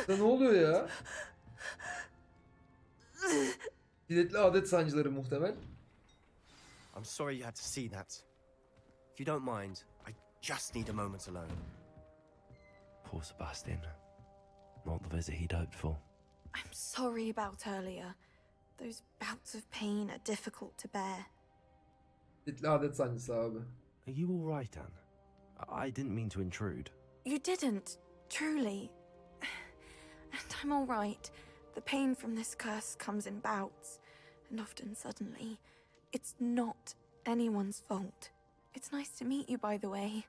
Ya ne oluyor ya? Şiddetli adet sancıları muhtemel. I'm sorry you had to see that. If you don't mind, I just need a moment alone. Poor Sebastian. Not the visit he'd hoped for. I'm sorry about earlier. Those bouts of pain are difficult to bear. Şiddetli adet sancısı abi. Are you all right, Anne? I didn't mean to intrude. You didn't, truly. And I'm all right. The pain from this curse comes in bouts, and often suddenly. It's not anyone's fault. It's nice to meet you, by the way.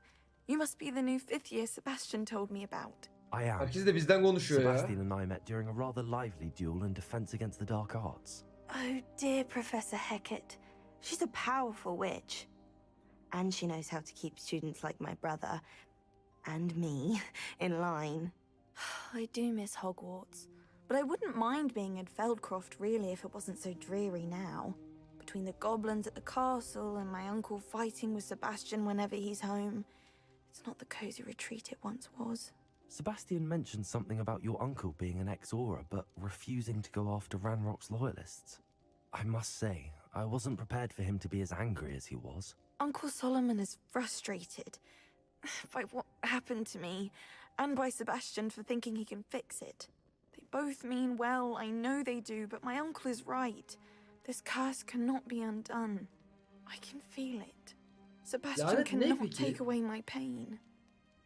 You must be the new 5th year Sebastian told me about. I am. Herkes de bizden konuşuyor ya. Sebastian and I met during a rather lively duel in defense against the dark arts. Oh, dear Professor Hecat. She's a powerful witch. And she knows how to keep students like my brother, and me, in line. I do miss Hogwarts, but I wouldn't mind being in Feldcroft, really, if it wasn't so dreary now. Between the goblins at the castle and my uncle fighting with Sebastian whenever he's home, it's not the cozy retreat it once was. Sebastian mentioned something about your uncle being an ex-Auror, but refusing to go after Ranrock's loyalists. I must say, I wasn't prepared for him to be as angry as he was. Uncle Solomon is frustrated by what happened to me, and by Sebastian for thinking he can fix it. They both mean well, I know they do, but my uncle is right. This curse cannot be undone. I can feel it. Sebastian Lanet ne cannot peki? take away my pain.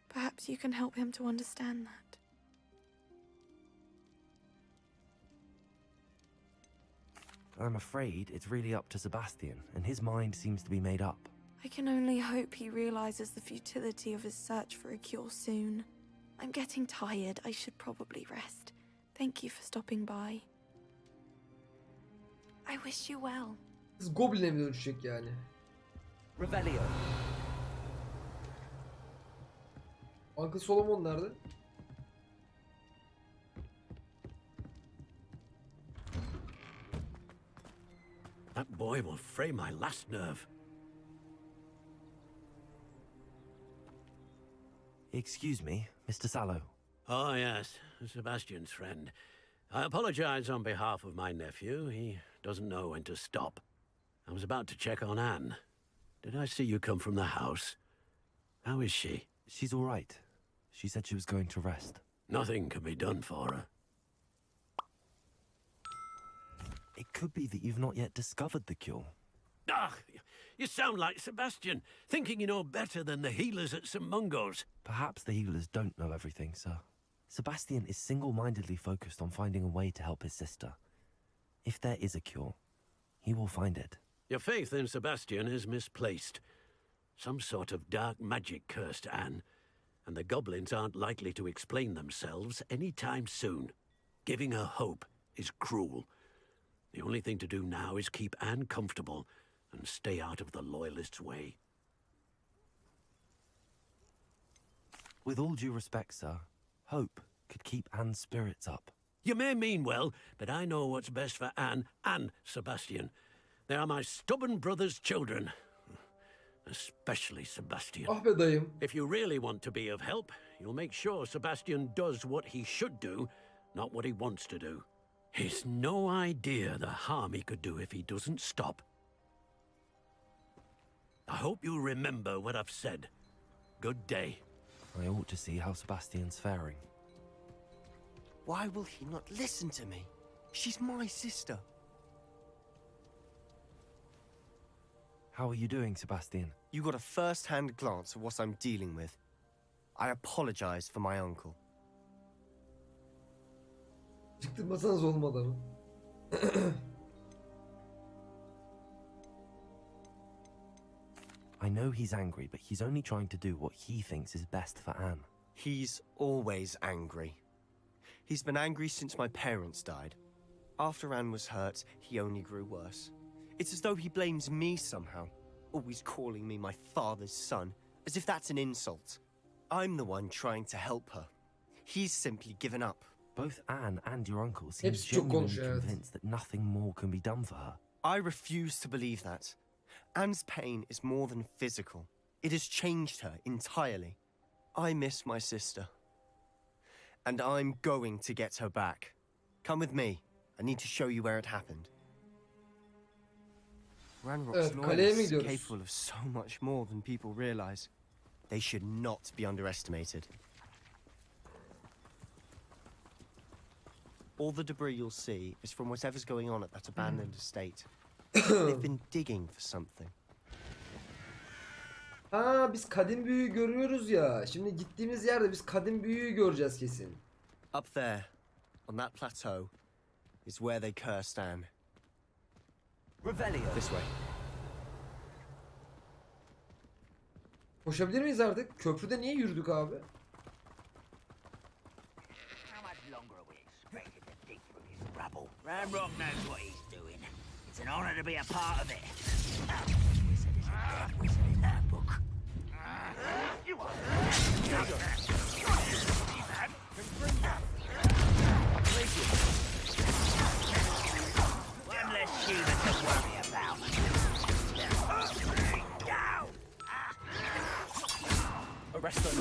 Perhaps you can help him to understand that. I'm afraid it's really up to Sebastian, and his mind seems to be made up. I can only hope he realizes the futility of his search for a cure soon. I'm getting tired. I should probably rest. Thank you for stopping by. I wish you well. Kız Goblin'e mi dönüşecek yani? Revelio. Uncle Solomon nerede? That boy will fray my last nerve. Excuse me, Mr. Sallow. Oh, yes, Sebastian's friend. I apologize on behalf of my nephew. He doesn't know when to stop. I was about to check on Anne. Did I see you come from the house? How is she? She's all right. She said she was going to rest. Nothing can be done for her. It could be that you've not yet discovered the cure. Ah, you sound like Sebastian, thinking you know better than the healers at St. Mungo's. Perhaps the healers don't know everything, sir. Sebastian is single-mindedly focused on finding a way to help his sister. If there is a cure, he will find it. Your faith in Sebastian is misplaced. Some sort of dark magic cursed Anne, and the goblins aren't likely to explain themselves any time soon. Giving her hope is cruel. The only thing to do now is keep Anne comfortable and stay out of the Loyalists' way. With all due respect, sir, hope could keep Anne's spirits up. You may mean well, but I know what's best for Anne and Sebastian. They are my stubborn brother's children. Especially Sebastian. Ah be dayım. If you really want to be of help, you'll make sure Sebastian does what he should do, not what he wants to do. He's no idea the harm he could do if he doesn't stop. I hope you remember what I've said. Good day. I ought to see how Sebastian's faring. Why will he not listen to me? She's my sister. How are you doing, Sebastian? You got a first-hand glance at what I'm dealing with. I apologize for my uncle. Çıktırmasanız olmadı mı? I know he's angry, but he's only trying to do what he thinks is best for Anne. He's always angry. He's been angry since my parents died. After Anne was hurt, he only grew worse. It's as though he blames me somehow, always calling me my father's son, as if that's an insult. I'm the one trying to help her. He's simply given up. Both Anne and your uncle seem Hepsi çok genuinely konuşuyor, evet. convinced that nothing more can be done for her. I refuse to believe that. Anne's pain is more than physical. It has changed her entirely. I miss my sister. And I'm going to get her back. Come with me. I need to show you where it happened. Ranrock's Evet, kaleye mi loyalists are gidiyoruz? capable of so much more than people realize. They should not be underestimated. All the debris you'll see is from whatever's going on at that abandoned estate. They've been digging for something. Ha biz kadim büyüyü görüyoruz ya. Şimdi gittiğimiz yerde biz kadim büyüyü göreceğiz kesin. Up there, on that plateau, is where they cursed Anne. Revelio. This way. Koşabilir miyiz artık? Köprüde niye yürüdük abi? How much longer are we expected to dig through his rubble? Ranrock knows what he's doing. It's an honor to be a part of it. This wizard is a dead wizard in that book. You are. One less human to worry about. Down. Arrest them.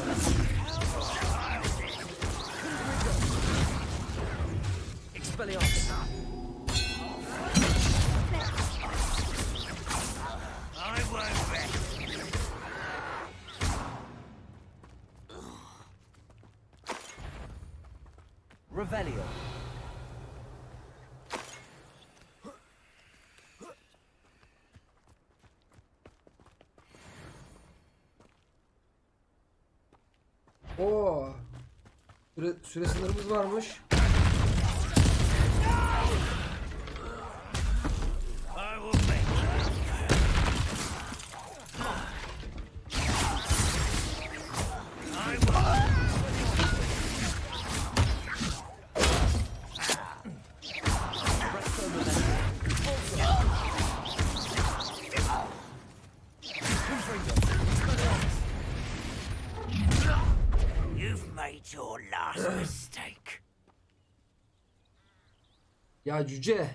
Expelliarmus. I won't rest. Revelio. Oo. Süre sınırımız varmış. I will make I will. made your last mistake. Ya cüce.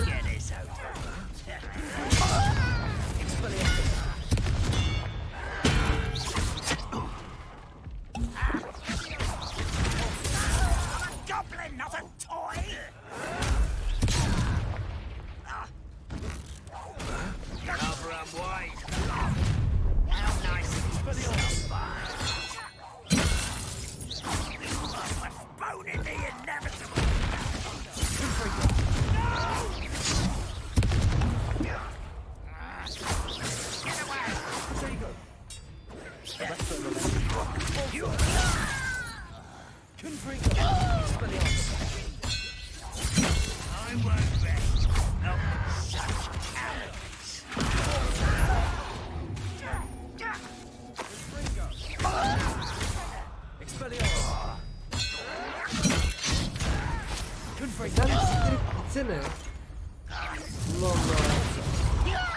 Get this out. I'm a goblin, not a toy. Cover him wide. How nice of you to postponing the inevitable. Sen siktirip gitsene. Allah Allah.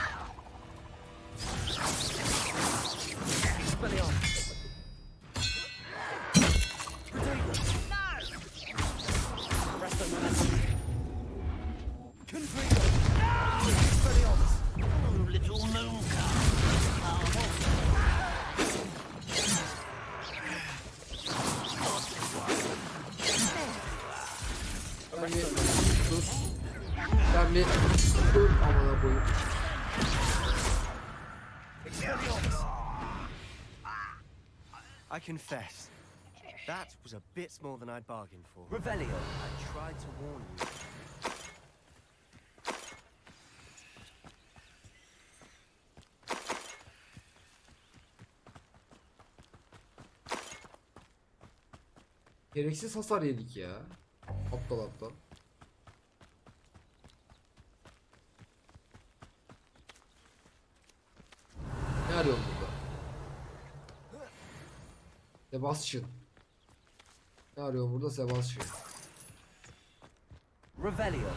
Little moon Sen bir dur amına koyayım. I confess, that was a bit more than I'd bargained for. Revelio. I tried to warn you. Gereksiz hasar yedik ya. Aptal aptal. Ne arıyorum burada? Sebastian. Ne arıyorum burada? Sebastian. Revelio.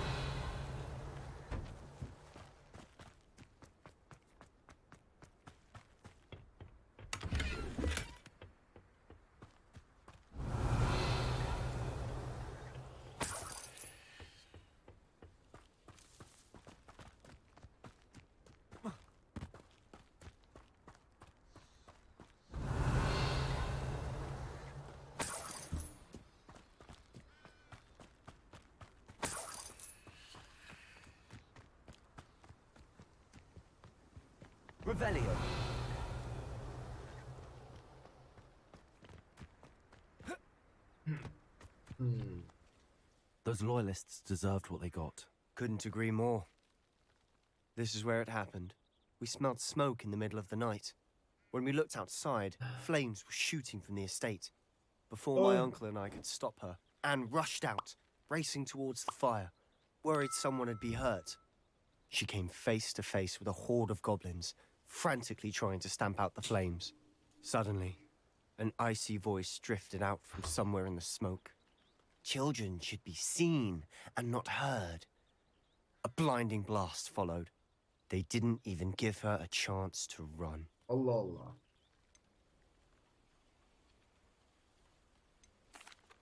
Revelio. Those loyalists deserved what they got. Couldn't agree more. This is where it happened. We smelled smoke in the middle of the night. When we looked outside, flames were shooting from the estate. Before my uncle and I could stop her, Anne rushed out, racing towards the fire, worried someone would be hurt. She came face to face with a horde of goblins, frantically trying to stamp out the flames. Suddenly, an icy voice drifted out from somewhere in the smoke. Children should be seen and not heard. A blinding blast followed. They didn't even give her a chance to run. Allah Allah.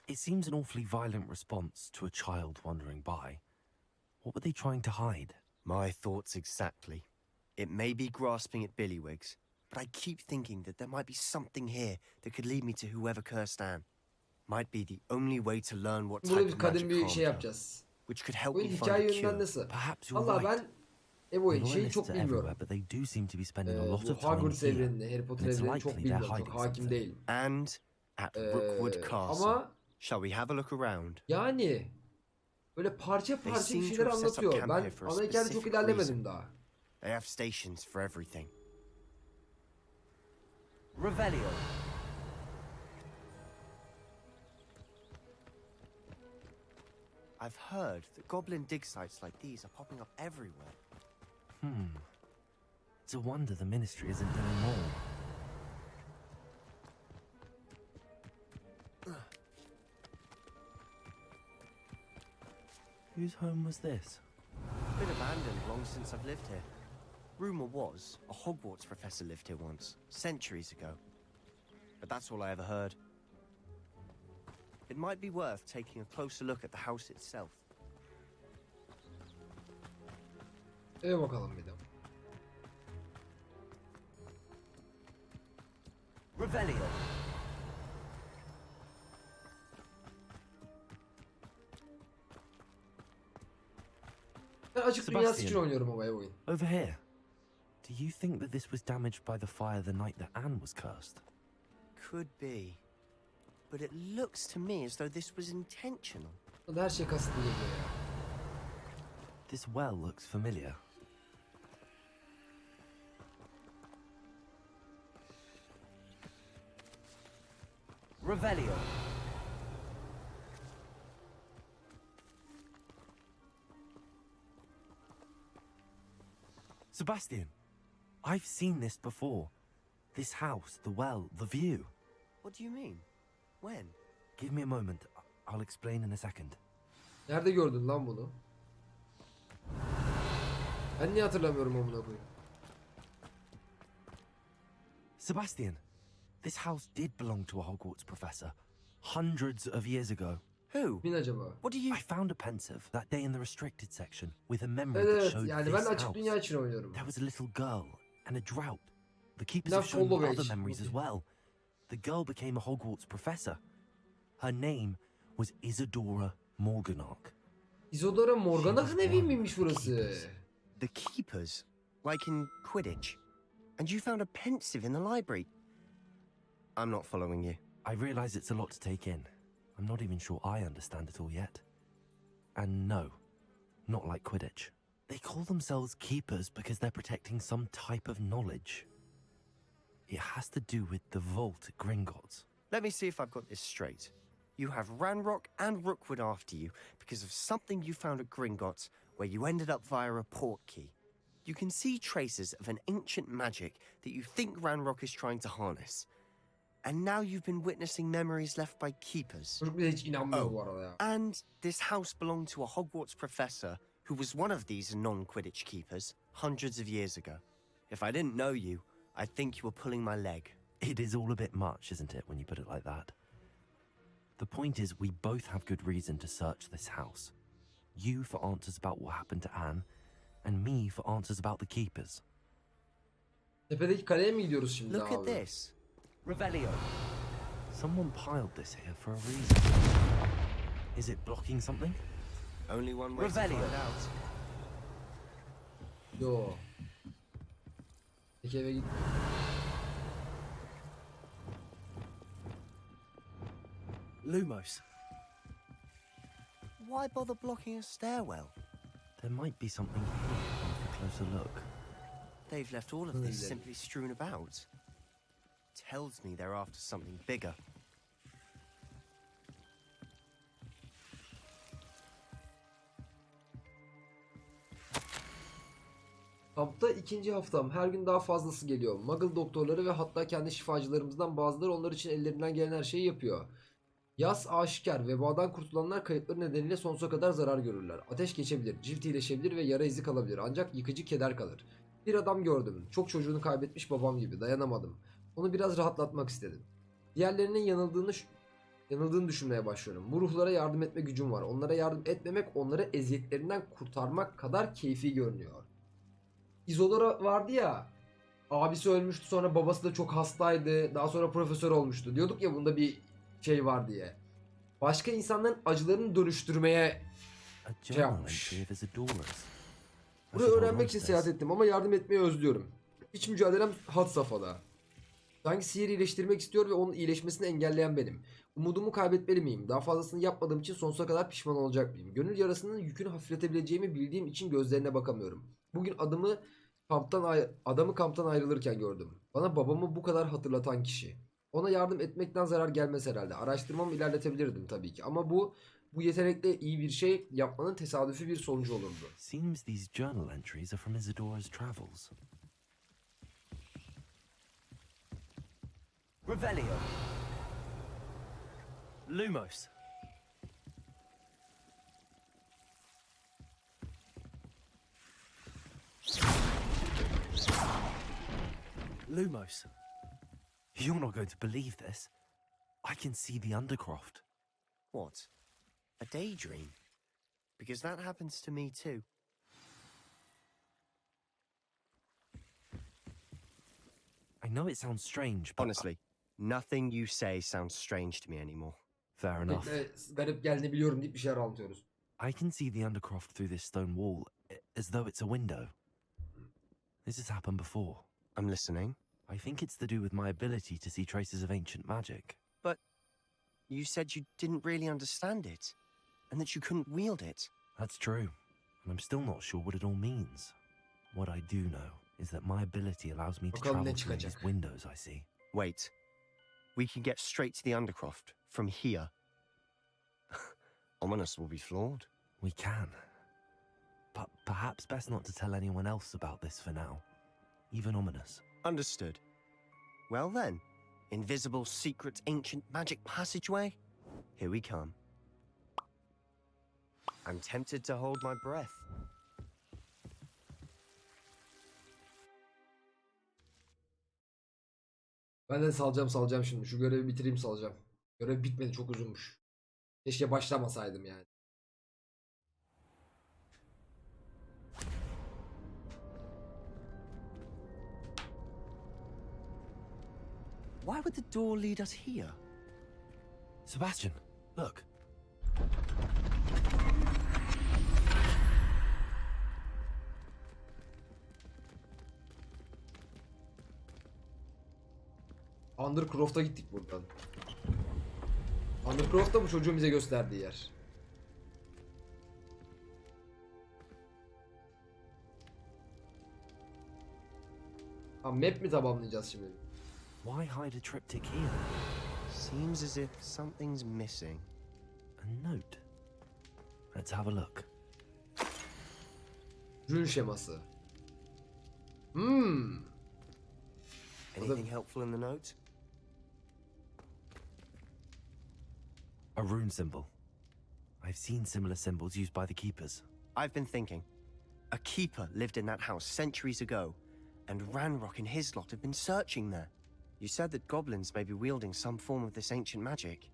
It seems an awfully violent response to a child wandering by. What were they trying to hide? My thoughts exactly. It may be grasping at billywhigs, but I keep thinking that there might be something here that could lead me to whoever cursed Anne. Might be the only way to learn what type Burada bir of kadın magic bir harmed şey her, yapacağız. which could help Oyun me find hikaye a yönünden cure. nasıl? Perhaps you're Valla right. ben oyun şeyi Loyalists çok are everywhere, bilmiyorum. but they do seem to be spending a lot Bu of time Hogwarts here. evrenini, Harry Potter And it's evrenini çok likely they're bilmiyorum. Çok hiding hakim something. değilim. And at Rookwood Castle. Ama Shall we have a look around? yani böyle parça They parça seem bir to şeyler have set up anlatıyor. camp Ben here for a ana hikayede çok specific ilerlemedim reason. daha. They have stations for everything. Revelio. I've heard that goblin dig sites like these are popping up everywhere. It's a wonder the ministry isn't doing more. Whose home was this? Been abandoned long since I've lived here. Rumor was a Hogwarts professor lived here once, centuries ago. but that's all I ever heard. It might be worth taking a closer look at the house itself. Eve bakalım bir de. Revelio. Ben açık dünyası için oynuyorum ama oyun. Over here. Do you think that this was damaged by the fire the night that Anne was cursed? Could be. But it looks to me as though this was intentional. Her şey kasıtlı geliyor ya. This well looks familiar. Revelio. Sebastian, I've seen this before. This house, the well, the view. What do you mean? When? Give me a moment. I'll explain in a second. Nerede gördün lan bunu? Ben niye hatırlamıyorum amına koyayım? Sebastian, this house did belong to a Hogwarts professor. Hundreds of years ago. Who? Kimin acaba? What do you... I found a pensive that day in the restricted section with a memory Evet, that showed yani this ben açık house. dünya için oynuyorum. There was a little girl and a drought. The keepers Now have shown me follow other age. memories as well. The girl became a Hogwarts professor. Her name was Isadora Morganach. Isadora Morganach'ın evi miymiş burası? The keepers? Like in Quidditch? And you found a pensive in the library? I'm not following you. I realize it's a lot to take in. I'm not even sure I understand it all yet. And no, not like Quidditch. They call themselves keepers because they're protecting some type of knowledge. It has to do with the vault at Gringotts. Let me see if I've got this straight. You have Ranrock and Rookwood after you because of something you found at Gringotts where you ended up via a port key. You can see traces of an ancient magic that you think Ranrock is trying to harness. And now you've been witnessing memories left by keepers. Çocuk bile hiç inanmıyor bu arada ya. And this house belonged to a Hogwarts professor who was one of these non-Quidditch keepers hundreds of years ago. If I didn't know you, I'd think you were pulling my leg. It is all a bit much, isn't it, when you put it like that? The point is, we both have good reason to search this house. You for answers about what happened to Anne, and me for answers about the keepers. Tepedeki kaleye mi gidiyoruz şimdi Look abi? at this. Revelio. Someone piled this here for a reason. Is it blocking something? Only one way to Revelio. find out. Yo. Peki eve git. Lumos. Why bother blocking a stairwell? There might be something here with a closer look. They've left all of this simply strewn about. Tells me they're after something bigger. Kampta ikinci haftam. Her gün daha fazlası geliyor. Muggle doktorları ve hatta kendi şifacılarımızdan bazıları onlar için ellerinden gelen her şeyi yapıyor. Yaz aşikar. Vebadan kurtulanlar kayıpları nedeniyle sonsuza kadar zarar görürler. Ateş geçebilir, cilt iyileşebilir ve yara izi kalabilir. Ancak yıkıcı keder kalır. Bir adam gördüm. Çok çocuğunu kaybetmiş babam gibi. Dayanamadım. Onu biraz rahatlatmak istedim. Diğerlerinin yanıldığını düşünmeye başlıyorum. Bu ruhlara yardım etme gücüm var. Onlara yardım etmemek onları eziyetlerinden kurtarmak kadar keyfi görünüyor. Isadora vardı ya. Abisi ölmüştü, sonra babası da çok hastaydı. Daha sonra profesör olmuştu. Diyorduk ya bunda bir şey var diye. Başka insanların acılarını dönüştürmeye şey yapmış. Burayı öğrenmek için seyahat ettim ama yardım etmeyi özlüyorum. İç mücadelem had safhada. Sanki Seri iyileştirmek istiyor ve onun iyileşmesini engelleyen benim. Umudumu kaybetmeli miyim? Daha fazlasını yapmadığım için sonsuza kadar pişman olacak mıyım? Gönül yarasının yükünü hafifletebileceğimi bildiğim için gözlerine bakamıyorum. Bugün adamı kamptan ayrılırken gördüm. Bana babamı bu kadar hatırlatan kişi. Ona yardım etmekten zarar gelmez herhalde. Araştırmamı ilerletebilirdim tabii ki. Ama bu yetenekle iyi bir şey yapmanın tesadüfi bir sonucu olurdu. Seems these journal entries are from Isadora's travels. Revelio. Lumos. Lumos. You're not going to believe this. I can see the Undercroft. What? A daydream? Because that happens to me too. I know it sounds strange, but... Honestly, nothing you say sounds strange to me anymore. Fair enough. Garip geldiğini biliyorum deyip bir şeyler anlatıyoruz. I can see the Undercroft through this stone wall, as though it's a window. This has happened before. I'm listening. I think it's to do with my ability to see traces of ancient magic. But you said you didn't really understand it, and that you couldn't wield it. That's true, and I'm still not sure what it all means. What I do know is that my ability allows me to Bakalım ne travel through çıkacak. these windows I see. Wait. We can get straight to the Undercroft from here. Ominous will be flawed. We can. But perhaps best not to tell anyone else about this for now. Even Ominous. Understood. Well then, invisible, secret, ancient magic passageway? Here we come. I'm tempted to hold my breath. Ben de salacağım şimdi. Şu görevi bitireyim salacağım. Görev bitmedi, çok uzunmuş. Keşke başlamasaydım yani. Why would the door lead us here? Sebastian, look. Undercroft'a gittik buradan. Undercroft da bu çocuğun bize gösterdiği yer. Ha, map mi tamamlayacağız şimdi? Why hide a triptych here? Seems as if something's missing. A note. Let's have a look. Rün şeması. Anything helpful in the note? A rune symbol. I've seen similar symbols used by the keepers. I've been thinking. A keeper lived in that house centuries ago, and Ranrock and his lot have been searching there. You said that goblins may be wielding some form of this ancient magic.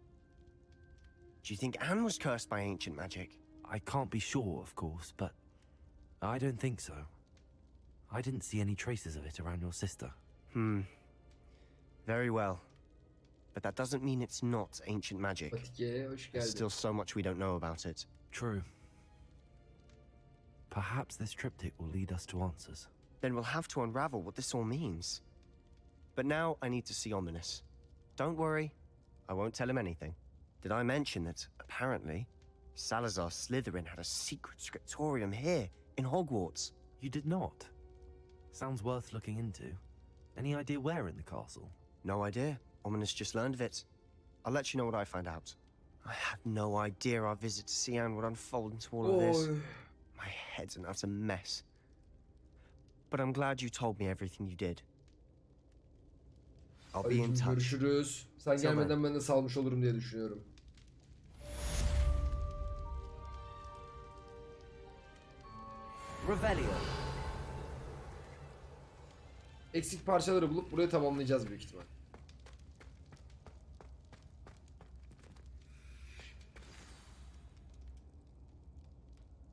Do you think Anne was cursed by ancient magic? I can't be sure, of course, but I don't think so. I didn't see any traces of it around your sister. Very well. But that doesn't mean it's not ancient magic. Fatike, hoş There's geldin. still so much we don't know about it. True. Perhaps this triptych will lead us to answers. Then we'll have to unravel what this all means. But now I need to see Ominous. Don't worry, I won't tell him anything. Did I mention that, apparently, Salazar Slytherin had a secret scriptorium here, in Hogwarts? You did not? Sounds worth looking into. Any idea where in the castle? No idea. Ominous just learned of it. I'll let you know what I find out. I had no idea our visit to Cian would unfold into all of this. My head's an utter mess. But I'm glad you told me everything you did. I'll be in touch. Görüşürüz. Sen gelmeden ben de salmış olurum diye düşünüyorum. Revelio. Eksik parçaları bulup burayı tamamlayacağız büyük ihtimal.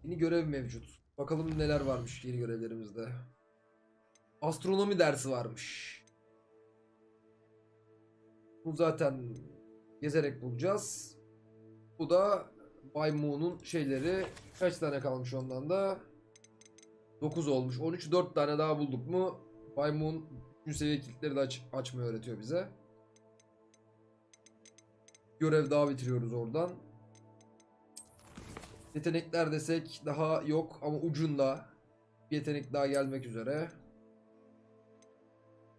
Yeni görev mevcut. Bakalım neler varmış yeni görevlerimizde. Astronomi dersi varmış. Bu zaten gezerek bulacağız. Bu da Bay Moon'un şeyleri. Kaç tane kalmış ondan da? 9 olmuş. 13, 4 tane daha bulduk mu? Bay Moon 3. seviye kilitleri de açmayı öğretiyor bize. Görev daha bitiriyoruz oradan. Yetenekler desek daha yok ama ucunda. Bir yetenek daha gelmek üzere.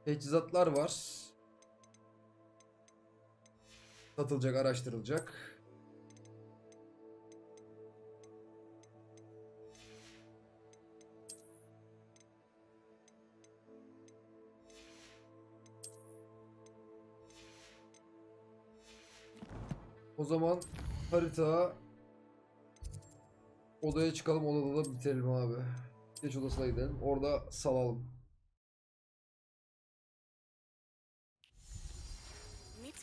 Teçhizatlar var. Satılacak, araştırılacak. O zaman harita odaya çıkalım, odada da bitirelim abi. Geç odasına gidelim. Orada salalım.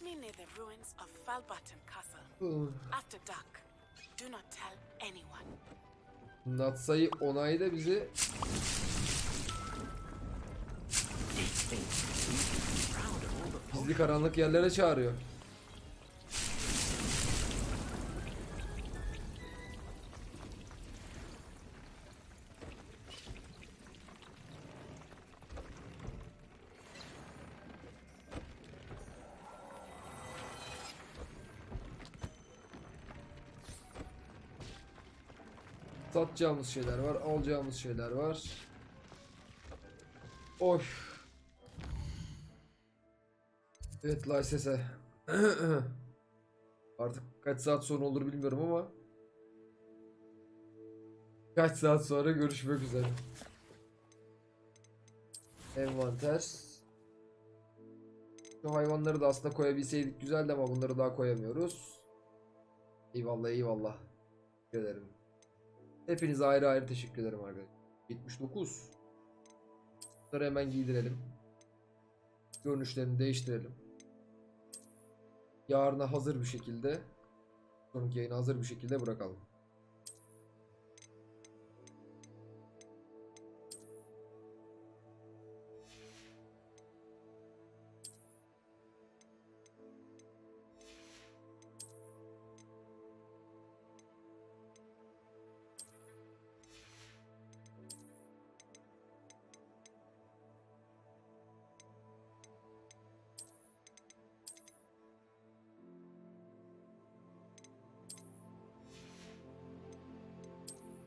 Meet me near the ruins of Falbutton Castle. After dark. Do not tell anyone. Natsa'yı onayda bizi gizli karanlık yerlere çağırıyor. Satacağımız şeyler var, alacağımız şeyler var. Oy. Evet Layses'e. Artık kaç saat sonra olur bilmiyorum ama kaç saat sonra görüşmek üzere. Envanter. Şu hayvanları da aslında koyabilseydik güzeldi ama bunları daha koyamıyoruz. Eyvallah eyvallah. Teşekkür ederim. Hepinize ayrı ayrı teşekkür ederim arkadaşlar. 79. Bunları hemen giydirelim. Görünüşlerini değiştirelim. Yarına hazır bir şekilde, sonraki yayına hazır bir şekilde bırakalım.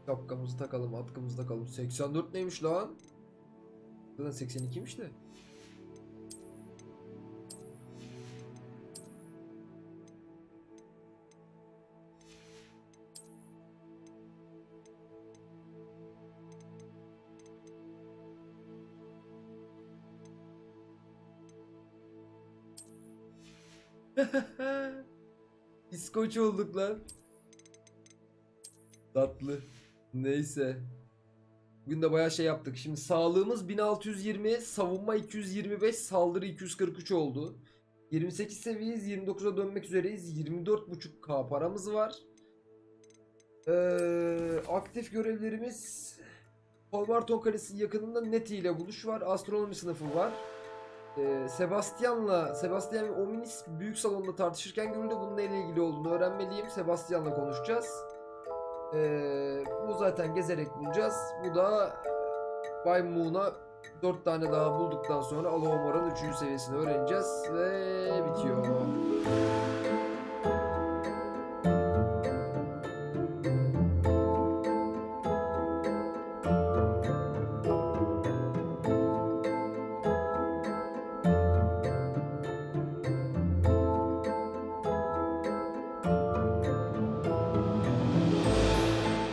Şapkamızı takalım, atkımızı takalım. 84 neymiş lan? Zaten 82'ymiş de. İskoç olduk lan. Tatlı. Neyse. Bugün de bayağı şey yaptık. Şimdi sağlığımız 1620, savunma 225, saldırı 243 oldu. 28 seviyeyiz, 29'a dönmek üzereyiz. 24.5k paramız var. Aktif görevlerimiz Hogwarts Kalesi yakınında Neti ile buluş var. Astronomi sınıfı var. Sebastian ve Ominis büyük salonda tartışırken görüldü. Bunun neyle ilgili olduğunu öğrenmeliyim. Sebastian'la konuşacağız. Bu zaten gezerek bulacağız. Bu da Bay Moon'a 4 tane daha bulduktan sonra Alohomor'un 3. seviyesini öğreneceğiz ve bitiyor.